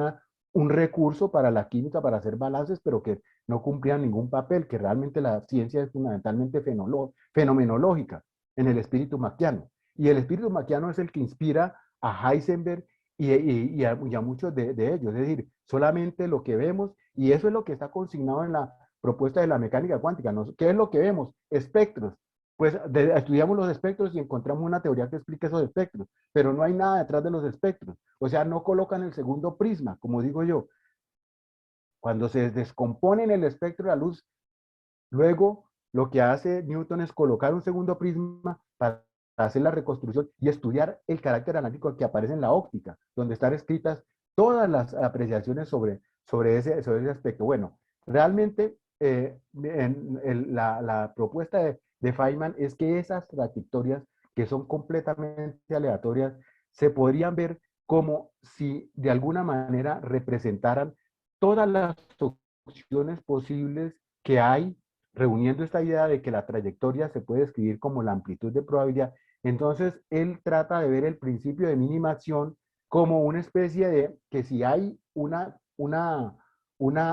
un recurso para la química, para hacer balances, pero que no cumplían ningún papel, que realmente la ciencia es fundamentalmente fenomenológica en el espíritu maquiano. Y el espíritu maquiano es el que inspira a Heisenberg y a muchos de ellos. Es decir, solamente lo que vemos, y eso es lo que está consignado en la propuesta de la mecánica cuántica. ¿No? ¿Qué es lo que vemos? Espectros. Pues estudiamos los espectros y encontramos una teoría que explica esos espectros, pero no hay nada detrás de los espectros. O sea, no colocan el segundo prisma, como digo yo. Cuando se descompone en el espectro de la luz, luego lo que hace Newton es colocar un segundo prisma para hacer la reconstrucción y estudiar el carácter analítico que aparece en la óptica, donde están escritas todas las apreciaciones sobre ese aspecto. Bueno, realmente la propuesta de Feynman es que esas trayectorias que son completamente aleatorias se podrían ver como si de alguna manera representaran todas las opciones posibles que hay, reuniendo esta idea de que la trayectoria se puede escribir como la amplitud de probabilidad. Entonces, él trata de ver el principio de mínima acción como una especie de que si hay una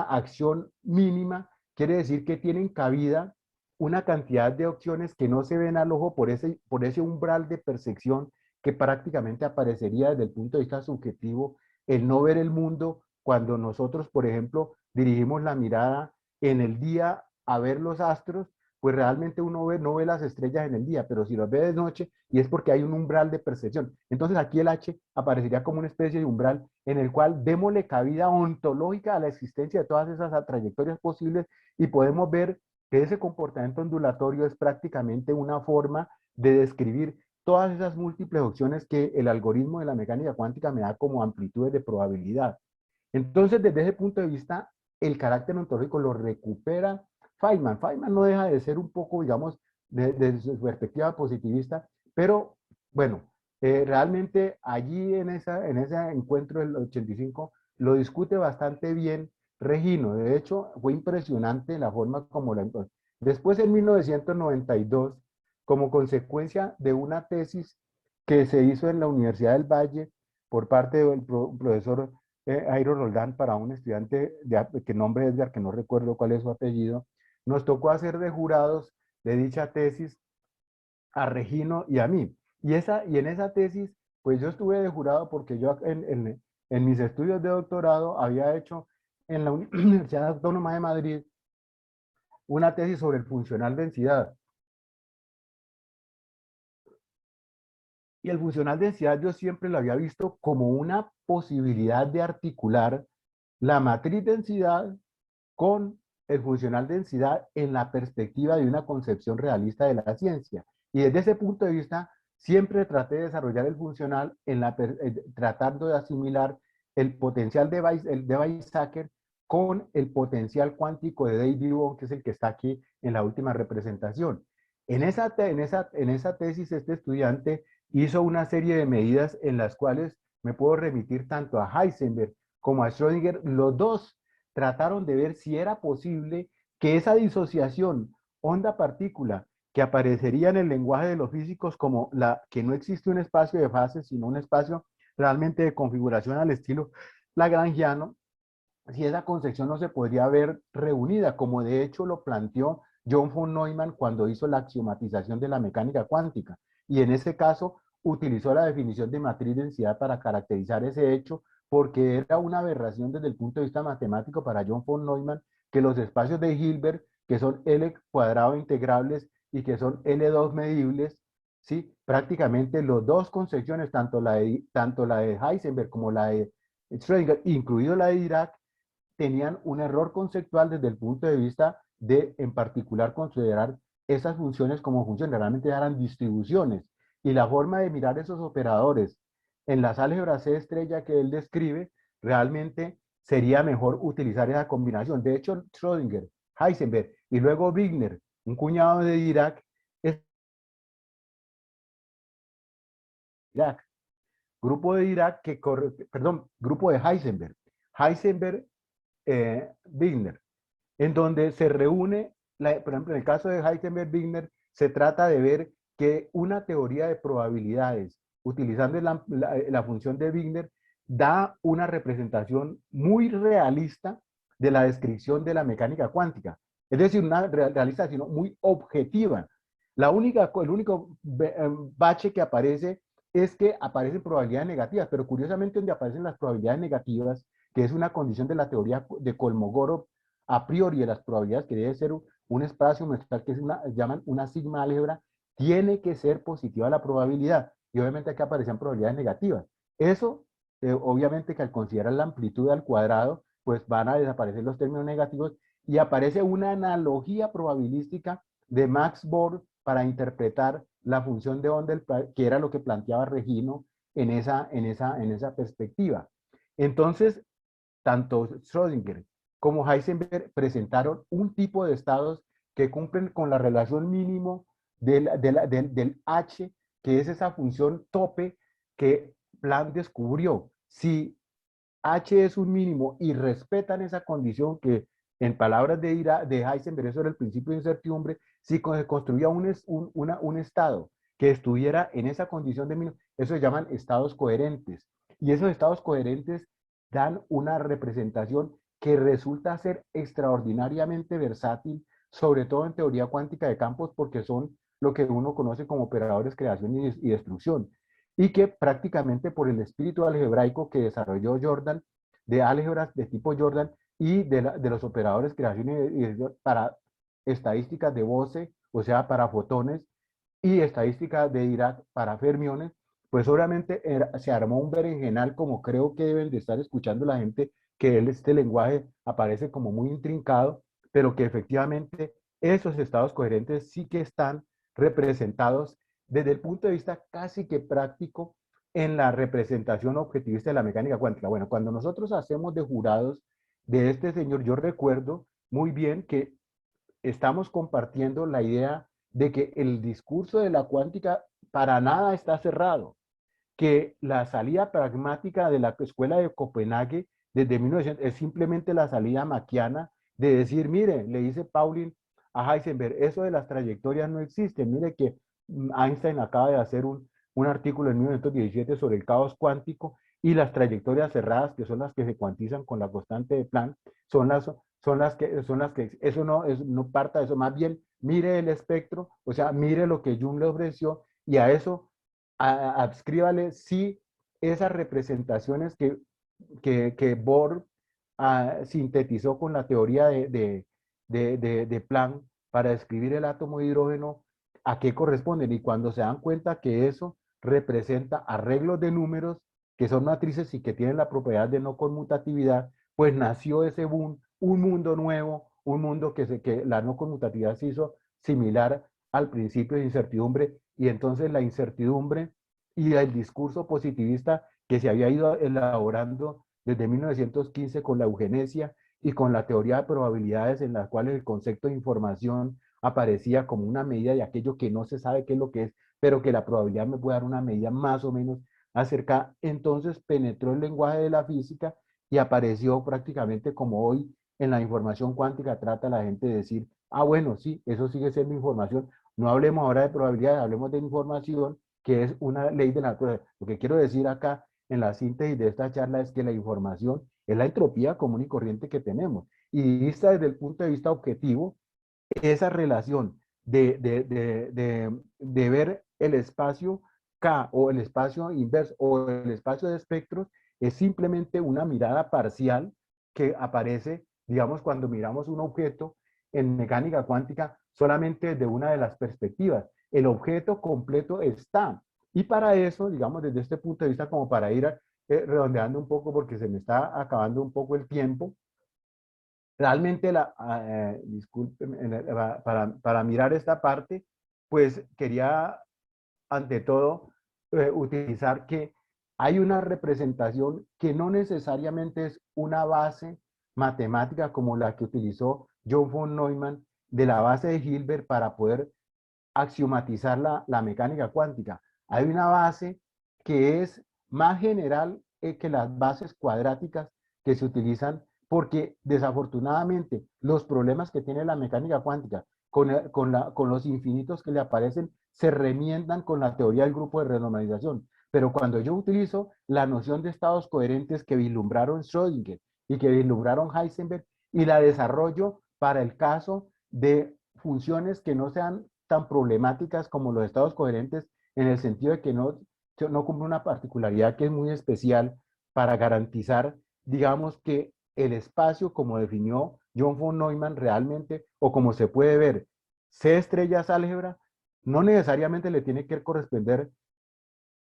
acción mínima, quiere decir que tienen cabida una cantidad de opciones que no se ven al ojo por ese umbral de percepción que prácticamente aparecería desde el punto de vista subjetivo, el no ver el mundo cuando nosotros, por ejemplo, dirigimos la mirada en el día a ver los astros, pues realmente no ve las estrellas en el día, pero si los ve de noche, y es porque hay un umbral de percepción. Entonces aquí el H aparecería como una especie de umbral en el cual démosle cabida ontológica a la existencia de todas esas trayectorias posibles y podemos ver que ese comportamiento ondulatorio es prácticamente una forma de describir todas esas múltiples opciones que el algoritmo de la mecánica cuántica me da como amplitudes de probabilidad. Entonces, desde ese punto de vista, el carácter ontológico lo recupera Feynman. Feynman no deja de ser un poco, digamos, desde su perspectiva positivista, pero bueno, realmente allí en ese encuentro del 85 lo discute bastante bien Regino. De hecho, fue impresionante la forma como la... Después, en 1992, como consecuencia de una tesis que se hizo en la Universidad del Valle por parte del profesor Jairo Roldán para un estudiante que nombre Edgar, que no recuerdo cuál es su apellido, nos tocó hacer de jurados de dicha tesis a Regino y a mí. Y en esa tesis, pues yo estuve de jurado porque yo en mis estudios de doctorado había hecho en la Universidad Autónoma de Madrid una tesis sobre el funcional densidad. Y el funcional densidad yo siempre lo había visto como una posibilidad de articular la matriz densidad con el funcional densidad en la perspectiva de una concepción realista de la ciencia. Y desde ese punto de vista, siempre traté de desarrollar el funcional tratando de asimilar el potencial de Weizsäcker con el potencial cuántico de David Bohm, que es el que está aquí en la última representación. En esa tesis, este estudiante hizo una serie de medidas en las cuales me puedo remitir tanto a Heisenberg como a Schrödinger. Los dos trataron de ver si era posible que esa disociación onda-partícula que aparecería en el lenguaje de los físicos como que no existe un espacio de fases, sino un espacio realmente de configuración al estilo lagrangiano, si esa concepción no se podría ver reunida, como de hecho lo planteó John von Neumann cuando hizo la axiomatización de la mecánica cuántica. Y en ese caso utilizó la definición de matriz densidad para caracterizar ese hecho, porque era una aberración desde el punto de vista matemático para John von Neumann que los espacios de Hilbert, que son L cuadrado integrables y que son L2 medibles, ¿sí? Prácticamente las dos concepciones, tanto la de Heisenberg como la de Schrödinger, incluido la de Dirac, tenían un error conceptual desde el punto de vista de, en particular, considerar esas funciones como funciones, realmente eran distribuciones. Y la forma de mirar esos operadores en las álgebras C estrella que él describe, realmente sería mejor utilizar esa combinación. De hecho, Schrödinger, Heisenberg y luego Wigner, un cuñado de Dirac, es Dirac. Grupo de Dirac que corre, perdón, grupo de Heisenberg. Heisenberg, Wigner, en donde se reúne, por ejemplo, en el caso de Heisenberg-Wigner, se trata de ver que una teoría de probabilidades, utilizando la función de Wigner, da una representación muy realista de la descripción de la mecánica cuántica. Es decir, una realista, sino muy objetiva. El único bache que aparece es que aparecen probabilidades negativas, pero curiosamente donde aparecen las probabilidades negativas, que es una condición de la teoría de Kolmogorov, a priori de las probabilidades que debe ser un espacio muestral que llaman una sigma álgebra, tiene que ser positiva la probabilidad. Y obviamente aquí aparecen probabilidades negativas. Eso, obviamente que al considerar la amplitud al cuadrado, pues van a desaparecer los términos negativos y aparece una analogía probabilística de Max Born para interpretar la función de onda, que era lo que planteaba Regino en esa perspectiva. Entonces, tanto Schrödinger como Heisenberg presentaron un tipo de estados que cumplen con la relación mínimo del H, que es esa función tope que Planck descubrió. Si H es un mínimo y respetan esa condición que en palabras de Heisenberg, eso era el principio de incertidumbre, si se construía un estado que estuviera en esa condición de mínimo, eso se llaman estados coherentes. Y esos estados coherentes dan una representación que resulta ser extraordinariamente versátil, sobre todo en teoría cuántica de campos, porque son lo que uno conoce como operadores creación y destrucción, y que prácticamente por el espíritu algebraico que desarrolló Jordan, de álgebras de tipo Jordan y de los operadores creación para estadísticas de Bose, o sea, para fotones, y estadística de Dirac para fermiones, pues obviamente se armó un berenjenal, como creo que deben de estar escuchando la gente, que este lenguaje aparece como muy intrincado, pero que efectivamente esos estados coherentes sí que están representados desde el punto de vista casi que práctico en la representación objetivista de la mecánica cuántica. Bueno, cuando nosotros hacemos de jurados de este señor, yo recuerdo muy bien que estamos compartiendo la idea de que el discurso de la cuántica para nada está cerrado, que la salida pragmática de la escuela de Copenhague desde 1900 es simplemente la salida maquiana de decir, mire, le dice Pauling a Heisenberg, eso de las trayectorias no existe, mire que Einstein acaba de hacer un artículo en 1917 sobre el caos cuántico y las trayectorias cerradas, que son las que se cuantizan con la constante de Planck, son las que eso no parta de eso, más bien mire el espectro, o sea, mire lo que Jung le ofreció y a eso adscríbale sí esas representaciones que Bohr sintetizó con la teoría de Planck para describir el átomo de hidrógeno, a qué corresponden. Y cuando se dan cuenta que eso representa arreglos de números que son matrices y que tienen la propiedad de no conmutatividad, pues nació ese boom, un mundo nuevo, un mundo que la no conmutatividad se hizo similar al principio de incertidumbre y entonces la incertidumbre y el discurso positivista que se había ido elaborando desde 1915 con la eugenesia y con la teoría de probabilidades, en las cuales el concepto de información aparecía como una medida de aquello que no se sabe qué es lo que es, pero que la probabilidad me puede dar una medida más o menos acerca. Entonces penetró el lenguaje de la física y apareció prácticamente como hoy en la información cuántica trata la gente de decir, ah, bueno, sí, eso sigue siendo información. No hablemos ahora de probabilidades, hablemos de información, que es una ley de la naturaleza. Lo que quiero decir acá en la síntesis de esta charla es que la información es la entropía común y corriente que tenemos. Y vista desde el punto de vista objetivo, esa relación de ver el espacio K o el espacio inverso o el espacio de espectros es simplemente una mirada parcial que aparece, digamos, cuando miramos un objeto en mecánica cuántica solamente desde una de las perspectivas. El objeto completo está. Y para eso, digamos, desde este punto de vista, como para ir redondeando un poco, porque se me está acabando un poco el tiempo, realmente, disculpen, para mirar esta parte, pues quería ante todo utilizar que hay una representación que no necesariamente es una base matemática como la que utilizó John von Neumann de la base de Hilbert para poder axiomatizar la mecánica cuántica. Hay una base que es más general que las bases cuadráticas que se utilizan porque desafortunadamente los problemas que tiene la mecánica cuántica con los infinitos que le aparecen se remiendan con la teoría del grupo de renormalización. Pero cuando yo utilizo la noción de estados coherentes que vislumbraron Schrödinger y que vislumbraron Heisenberg y la desarrollo para el caso de funciones que no sean tan problemáticas como los estados coherentes en el sentido de que no cumple una particularidad que es muy especial para garantizar, digamos, que el espacio como definió John von Neumann realmente, o como se puede ver, C estrellas álgebra, no necesariamente le tiene que corresponder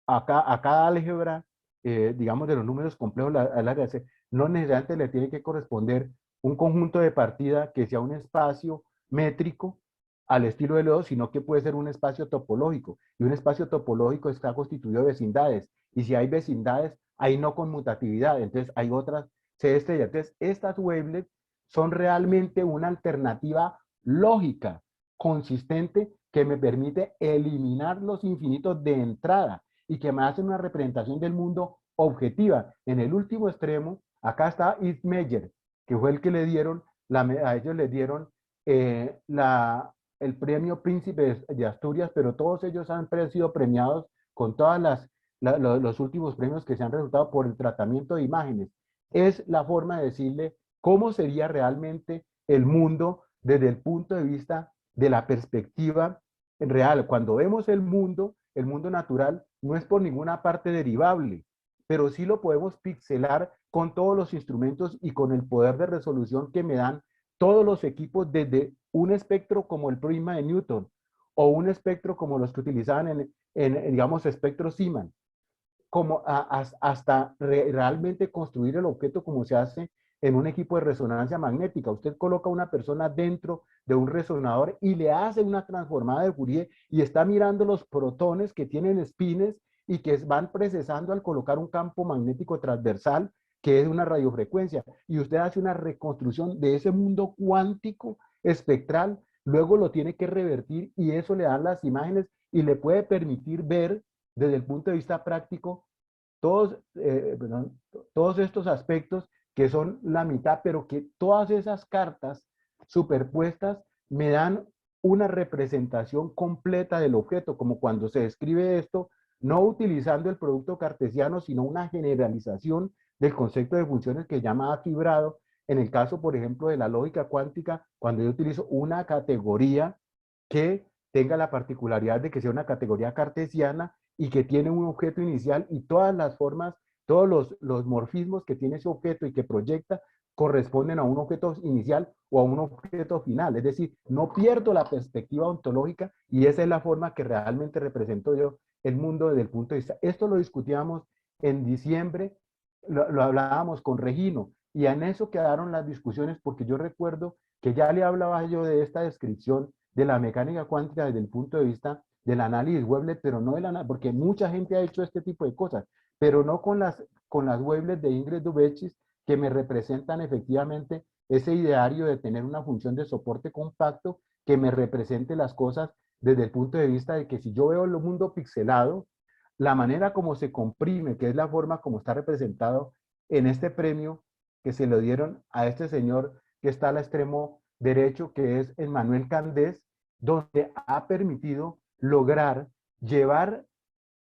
a cada álgebra, digamos, de los números complejos, al área C, no necesariamente le tiene que corresponder un conjunto de partida que sea un espacio métrico al estilo de L2, sino que puede ser un espacio topológico. Y un espacio topológico está constituido de vecindades. Y si hay vecindades, hay no conmutatividad. Entonces, hay otras C estrellas. Entonces, estas wavelets son realmente una alternativa lógica, consistente, que me permite eliminar los infinitos de entrada y que me hacen una representación del mundo objetiva. En el último extremo, acá está Yves Meyer, que fue el que le dieron, a ellos les dieron el premio Príncipe de Asturias, pero todos ellos han sido premiados con todas los últimos premios que se han resultado por el tratamiento de imágenes. Es la forma de decirle cómo sería realmente el mundo desde el punto de vista de la perspectiva real. Cuando vemos el mundo natural, no es por ninguna parte derivable, pero sí lo podemos pixelar con todos los instrumentos y con el poder de resolución que me dan todos los equipos desde un espectro como el prisma de Newton o un espectro como los que utilizaban digamos, espectro Zeeman, como hasta realmente construir el objeto como se hace en un equipo de resonancia magnética. Usted coloca a una persona dentro de un resonador y le hace una transformada de Fourier y está mirando los protones que tienen espines y que van procesando al colocar un campo magnético transversal que es una radiofrecuencia. Y usted hace una reconstrucción de ese mundo cuántico espectral, luego lo tiene que revertir y eso le dan las imágenes y le puede permitir ver desde el punto de vista práctico todos estos aspectos que son la mitad, pero que todas esas cartas superpuestas me dan una representación completa del objeto, como cuando se describe esto, no utilizando el producto cartesiano, sino una generalización del concepto de funciones que llama fibrado. En el caso, por ejemplo, de la lógica cuántica, cuando yo utilizo una categoría que tenga la particularidad de que sea una categoría cartesiana y que tiene un objeto inicial y todas las formas, todos los morfismos que tiene ese objeto y que proyecta corresponden a un objeto inicial o a un objeto final. Es decir, no pierdo la perspectiva ontológica y esa es la forma que realmente represento yo el mundo desde el punto de vista. Esto lo discutíamos en diciembre, lo hablábamos con Regino y en eso quedaron las discusiones porque yo recuerdo que ya le hablaba yo de esta descripción de la mecánica cuántica desde el punto de vista del análisis wavelet, pero no porque mucha gente ha hecho este tipo de cosas, pero no con las wavelets de Ingrid Dubečis, que me representan efectivamente ese ideario de tener una función de soporte compacto que me represente las cosas desde el punto de vista de que si yo veo el mundo pixelado, la manera como se comprime, que es la forma como está representado en este premio que se lo dieron a este señor que está al extremo derecho, que es Emmanuel Candés, donde ha permitido lograr llevar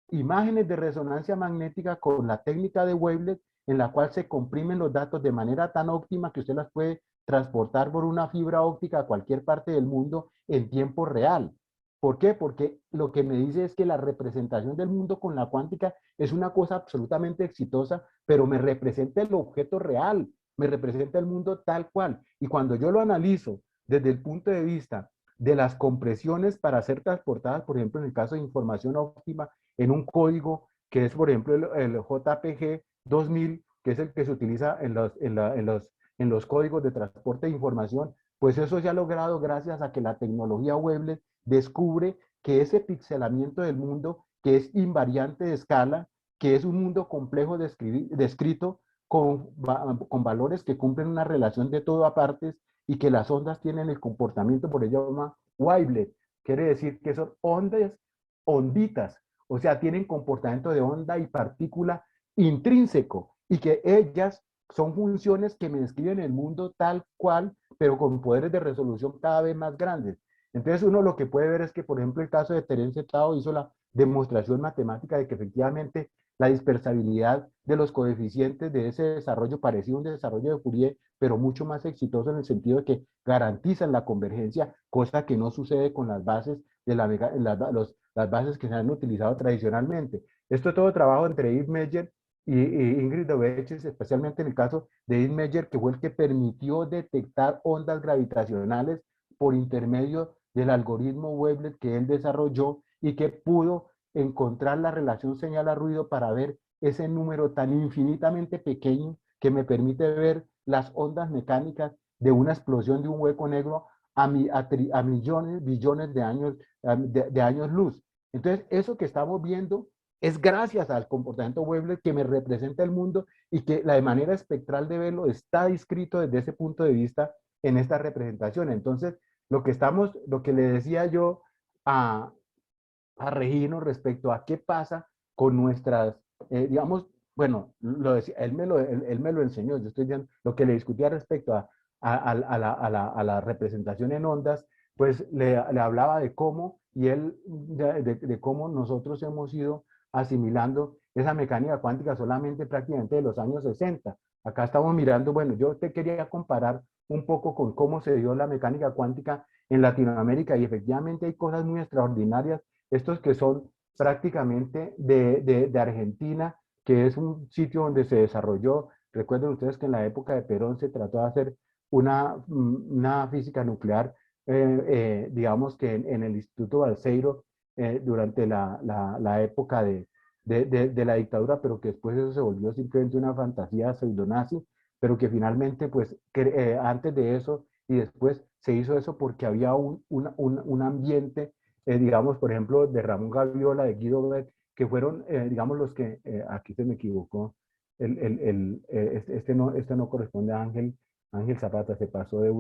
imágenes de resonancia magnética con la técnica de wavelet, en la cual se comprimen los datos de manera tan óptima que usted las puede transportar por una fibra óptica a cualquier parte del mundo en tiempo real. ¿Por qué? Porque lo que me dice es que la representación del mundo con la cuántica es una cosa absolutamente exitosa, pero me representa el objeto real, me representa el mundo tal cual. Y cuando yo lo analizo desde el punto de vista de las compresiones para ser transportadas, por ejemplo, en el caso de información óptima, en un código que es, por ejemplo, el JPG 2000, que es el que se utiliza en los códigos de transporte de información, pues eso se ha logrado gracias a que la tecnología wavelet descubre que ese pixelamiento del mundo, que es invariante de escala, que es un mundo complejo descrito con valores que cumplen una relación de todo a partes y que las ondas tienen el comportamiento, por ello llama wavelet, quiere decir que son ondas, onditas, o sea, tienen comportamiento de onda y partícula intrínseco y que ellas son funciones que me describen el mundo tal cual, pero con poderes de resolución cada vez más grandes. Entonces uno lo que puede ver es que, por ejemplo, el caso de Terence Tao hizo la demostración matemática de que efectivamente la dispersabilidad de los coeficientes de ese desarrollo parecía un desarrollo de Fourier, pero mucho más exitoso en el sentido de que garantizan la convergencia, cosa que no sucede con las bases de las bases que se han utilizado tradicionalmente. Esto es todo trabajo entre Yves Meyer y Ingrid Dubečis, especialmente en el caso de Yves Meyer, que fue el que permitió detectar ondas gravitacionales por intermedio del algoritmo Wavelet que él desarrolló y que pudo encontrar la relación señal a ruido para ver ese número tan infinitamente pequeño que me permite ver las ondas mecánicas de una explosión de un hueco negro a millones, billones de años luz. Entonces, eso que estamos viendo es gracias al comportamiento Wavelet que me representa el mundo y que la manera espectral de verlo está descrito desde ese punto de vista en esta representación. Entonces, lo que le decía yo a, a Regino respecto a qué pasa con nuestras, digamos, bueno, lo decía, él me lo enseñó, yo estoy viendo lo que le discutía respecto a la representación en ondas, pues le hablaba de cómo, y él, de cómo nosotros hemos ido asimilando esa mecánica cuántica solamente prácticamente de los años 60. Acá estamos mirando, bueno, yo te quería comparar un poco con cómo se dio la mecánica cuántica en Latinoamérica y efectivamente hay cosas muy extraordinarias, estos que son prácticamente de Argentina, que es un sitio donde se desarrolló, recuerden ustedes que en la época de Perón se trató de hacer una física nuclear, digamos que en el Instituto Balseiro, durante la época de la dictadura, pero que después eso se volvió simplemente una fantasía pseudonazi, pero que finalmente, pues, antes de eso y después se hizo eso porque había un ambiente, digamos, por ejemplo, de Ramón Gaviola, de Guido Beck, que fueron, digamos, los que, aquí se me equivocó, este no corresponde a Ángel Zapata, se pasó el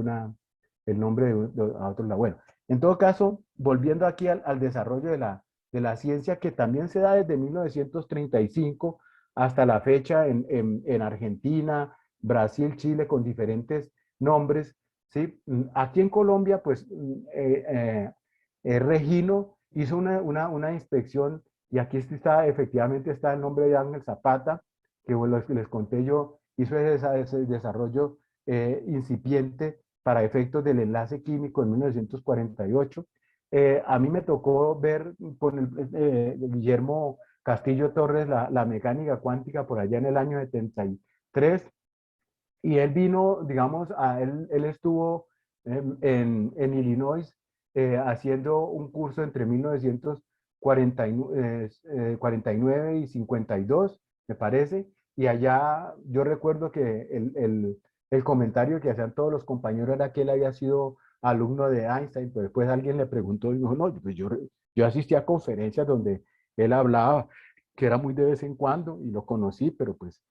nombre a otro lado. Bueno, en todo caso, volviendo aquí al desarrollo de la ciencia, que también se da desde 1935 hasta la fecha en Argentina, Brasil, Chile, con diferentes nombres, ¿sí? Aquí en Colombia, pues, Regino hizo una inspección y aquí está, efectivamente está el nombre de Ángel Zapata, que bueno, les conté yo, hizo ese desarrollo incipiente para efectos del enlace químico en 1948. A mí me tocó ver con Guillermo Castillo Torres la mecánica cuántica por allá en el año 73 y él vino, digamos, él estuvo en Illinois haciendo un curso entre 1949 y 52, me parece, y allá yo recuerdo que el comentario que hacían todos los compañeros era que él había sido alumno de Einstein, pero después alguien le preguntó y dijo, no, pues yo Yo asistí a conferencias donde él hablaba, que era muy de vez en cuando, y lo conocí, pero pues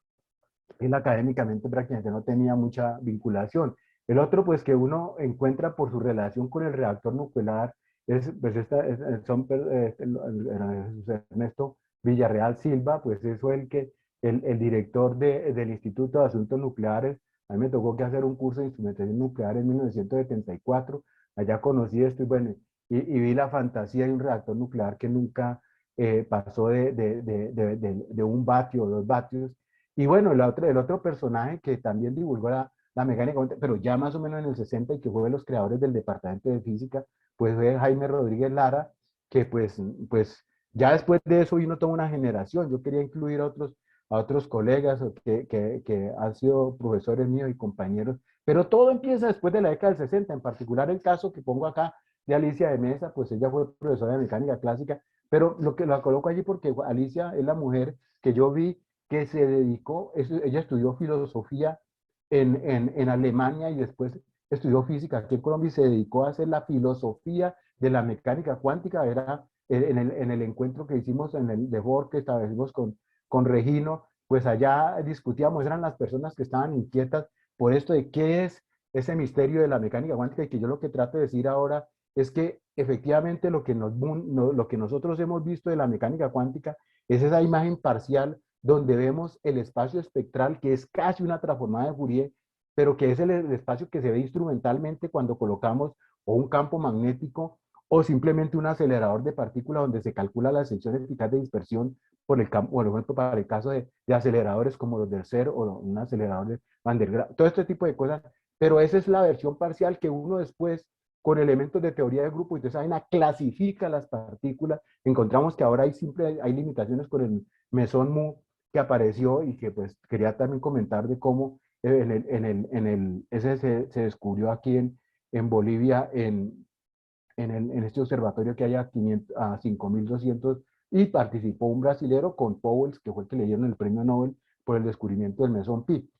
él académicamente prácticamente no tenía mucha vinculación. El otro, pues que uno encuentra por su relación con el reactor nuclear, es, pues Ernesto Villarreal Silva, pues eso fue el director del Instituto de Asuntos Nucleares. A mí me tocó que hacer un curso de instrumentación nuclear en 1974. Allá conocí esto y bueno, y vi la fantasía de un reactor nuclear que nunca pasó de 1 vatio o 2 vatios. Y bueno, el otro personaje que también divulgó la mecánica cuántica, pero ya más o menos en el 60 y que fue de los creadores del Departamento de Física, pues fue Jaime Rodríguez Lara, que pues ya después de eso vino toda una generación. Yo quería incluir a otros colegas que han sido profesores míos y compañeros, pero todo empieza después de la década del 60, en particular el caso que pongo acá de Alicia de Mesa, pues ella fue profesora de mecánica clásica, pero lo que la coloco allí porque Alicia es la mujer que yo vi que se dedicó, ella estudió filosofía en Alemania y después estudió física aquí en Colombia y se dedicó a hacer la filosofía de la mecánica cuántica. Era en el encuentro que hicimos en el de Ford que establecimos con Regino, pues allá discutíamos, eran las personas que estaban inquietas por esto de qué es ese misterio de la mecánica cuántica, y que yo lo que trato de decir ahora es que efectivamente lo que nosotros hemos visto de la mecánica cuántica es esa imagen parcial donde vemos el espacio espectral, que es casi una transformada de Fourier, pero que es el espacio que se ve instrumentalmente cuando colocamos o un campo magnético o simplemente un acelerador de partículas donde se calcula la sección eficaz de dispersión por el campo, por ejemplo, para el caso de aceleradores como los del CERN o un acelerador de Van der Graaf, todo este tipo de cosas, pero esa es la versión parcial que uno después con elementos de teoría de grupo, entonces hay una clasifica las partículas, encontramos que ahora hay limitaciones con el mesón mu que apareció y que pues quería también comentar de cómo ese se descubrió aquí en Bolivia en este observatorio que hay a 5.200 y participó un brasilero con Powell, que fue el que le dieron el premio Nobel por el descubrimiento del mesón pi.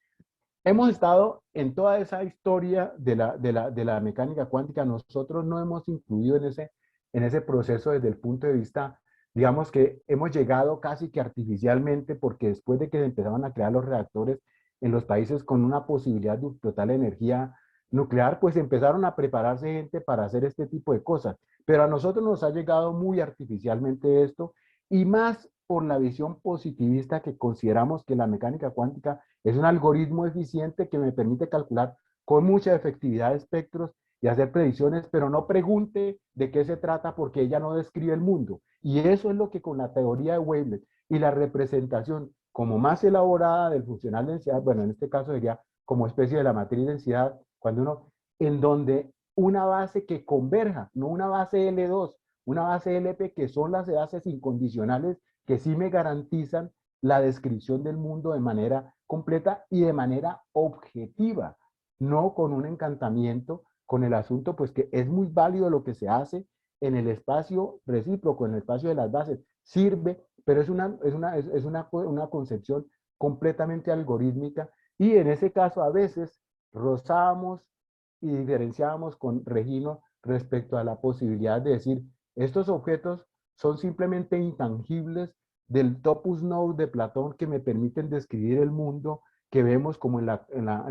Hemos estado en toda esa historia de la mecánica cuántica. Nosotros no hemos incluido en ese proceso desde el punto de vista, digamos que hemos llegado casi que artificialmente, porque después de que se empezaban a crear los reactores en los países con una posibilidad de explotar la energía nuclear, pues empezaron a prepararse gente para hacer este tipo de cosas. Pero a nosotros nos ha llegado muy artificialmente esto, y más por la visión positivista que consideramos que la mecánica cuántica es un algoritmo eficiente que me permite calcular con mucha efectividad espectros y hacer predicciones, pero no pregunte de qué se trata porque ella no describe el mundo. Y eso es lo que con la teoría de Wavelet y la representación como más elaborada del funcional de densidad, bueno, en este caso sería como especie de la matriz de densidad, cuando uno, en donde una base que converja, no una base L2, una base LP, que son las bases incondicionales que sí me garantizan la descripción del mundo de manera completa y de manera objetiva, no con un encantamiento, con el asunto, pues que es muy válido lo que se hace en el espacio recíproco, en el espacio de las bases, sirve, pero una concepción completamente algorítmica, y en ese caso a veces rozábamos y diferenciábamos con Regino respecto a la posibilidad de decir, estos objetos son simplemente intangibles del topos nous de Platón que me permiten describir el mundo que vemos como en la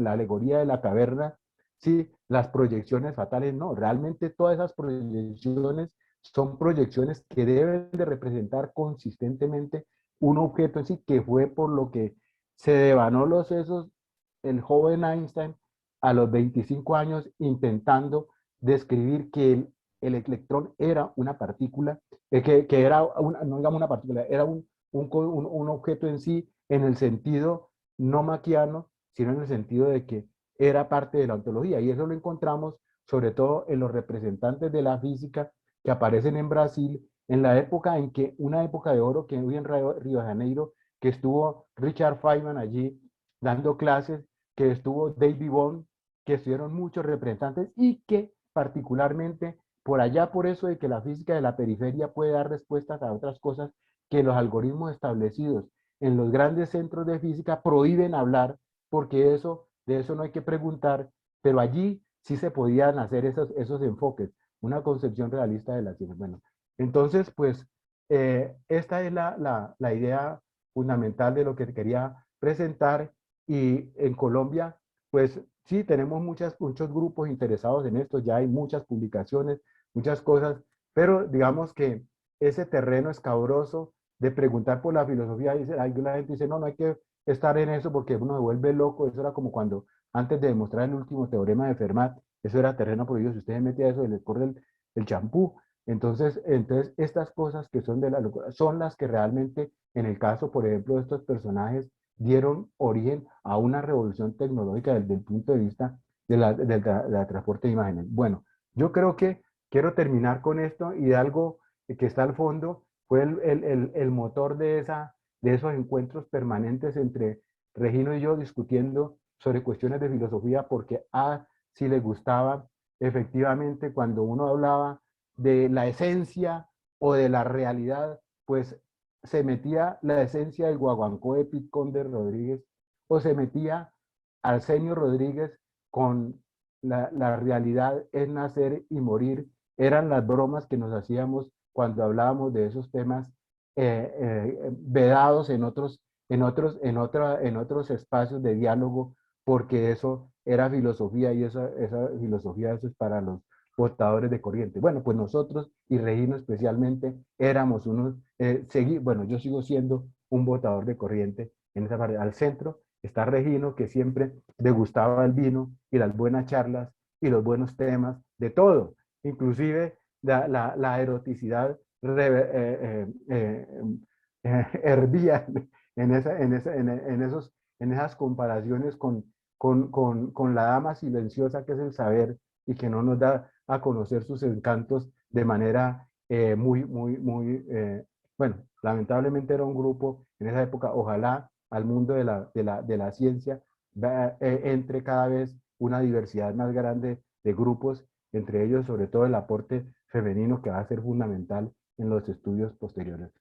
alegoría de la caverna. Sí, las proyecciones fatales, no, realmente todas esas proyecciones son proyecciones que deben de representar consistentemente un objeto en sí, que fue por lo que se devanó los sesos el joven Einstein a los 25 años intentando describir que el electrón era una partícula, que era no digamos una partícula, era un objeto en sí, en el sentido no maquiano, sino en el sentido de que era parte de la ontología. Y eso lo encontramos sobre todo en los representantes de la física que aparecen en Brasil, en la época en que, una época de oro que hoy en Río de Janeiro, que estuvo Richard Feynman allí dando clases, que estuvo David Bohm, que estuvieron muchos representantes y que particularmente por allá, por eso de que la física de la periferia puede dar respuestas a otras cosas que los algoritmos establecidos en los grandes centros de física prohíben hablar, porque de eso no hay que preguntar, pero allí sí se podían hacer esos enfoques, una concepción realista de la ciencia. Bueno, Entonces, pues, esta es la idea fundamental de lo que quería presentar. Y en Colombia, pues sí, tenemos muchos grupos interesados en esto, ya hay muchas publicaciones, muchas cosas, pero digamos que ese terreno escabroso de preguntar por la filosofía, la gente dice, no, no hay que estar en eso porque uno se vuelve loco. Eso era como cuando, antes de demostrar el último teorema de Fermat, eso era terreno prohibido. Si usted se mete a eso, le corre el champú. Entonces, estas cosas que son de la locura son las que realmente, en el caso, por ejemplo, de estos personajes, dieron origen a una revolución tecnológica desde el punto de vista de la transporte de imágenes. Bueno, yo creo que quiero terminar con esto, y de algo que está al fondo fue el motor de esos encuentros permanentes entre Regino y yo discutiendo sobre cuestiones de filosofía, porque si le gustaba efectivamente cuando uno hablaba de la esencia o de la realidad, pues se metía la esencia del guaguancó de Pete Conde Rodríguez, o se metía Arsenio Rodríguez con la realidad es nacer y morir. Eran las bromas que nos hacíamos cuando hablábamos de esos temas vedados en otros espacios de diálogo, porque eso era filosofía, y esa filosofía, eso es para los votadores de corriente. Bueno, pues nosotros, y Regino especialmente, éramos bueno, yo sigo siendo un votador de corriente en esa parte. Al centro está Regino, que siempre degustaba el vino y las buenas charlas y los buenos temas, de todo, inclusive la eroticidad hervía en esas comparaciones con la dama silenciosa que es el saber, y que no nos da a conocer sus encantos de manera bueno, lamentablemente era un grupo en esa época. Ojalá al mundo de la ciencia entre cada vez una diversidad más grande de grupos, entre ellos sobre todo el aporte femenino, que va a ser fundamental en los estudios posteriores.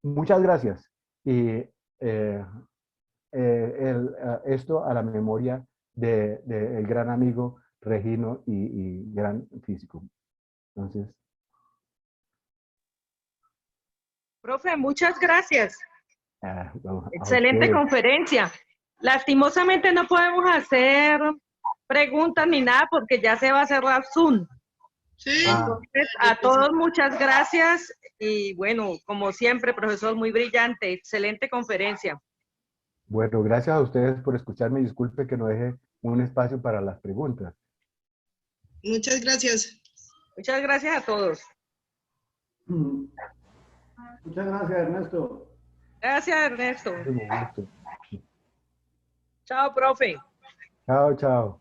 Muchas gracias. Y esto a la memoria del gran amigo Regino y gran físico. Entonces, Profe, muchas gracias. a Excelente ustedes. conferencia. Lastimosamente no podemos hacer preguntas ni nada porque ya se va a cerrar Zoom. Sí. Entonces, a todos muchas gracias y bueno, como siempre, profesor, muy brillante, excelente conferencia. Bueno, gracias a ustedes por escucharme. Disculpe que no deje un espacio para las preguntas. Muchas gracias. Muchas gracias a todos. Muchas gracias, Ernesto. Gracias, Ernesto. Un gusto. Chao, profe. Chao, chao.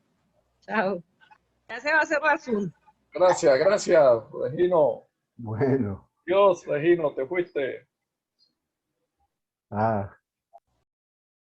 Chao. Ya se va a cerrar Zoom. Gracias, gracias, Regino. Bueno. Dios, Regino, te fuiste. Ah.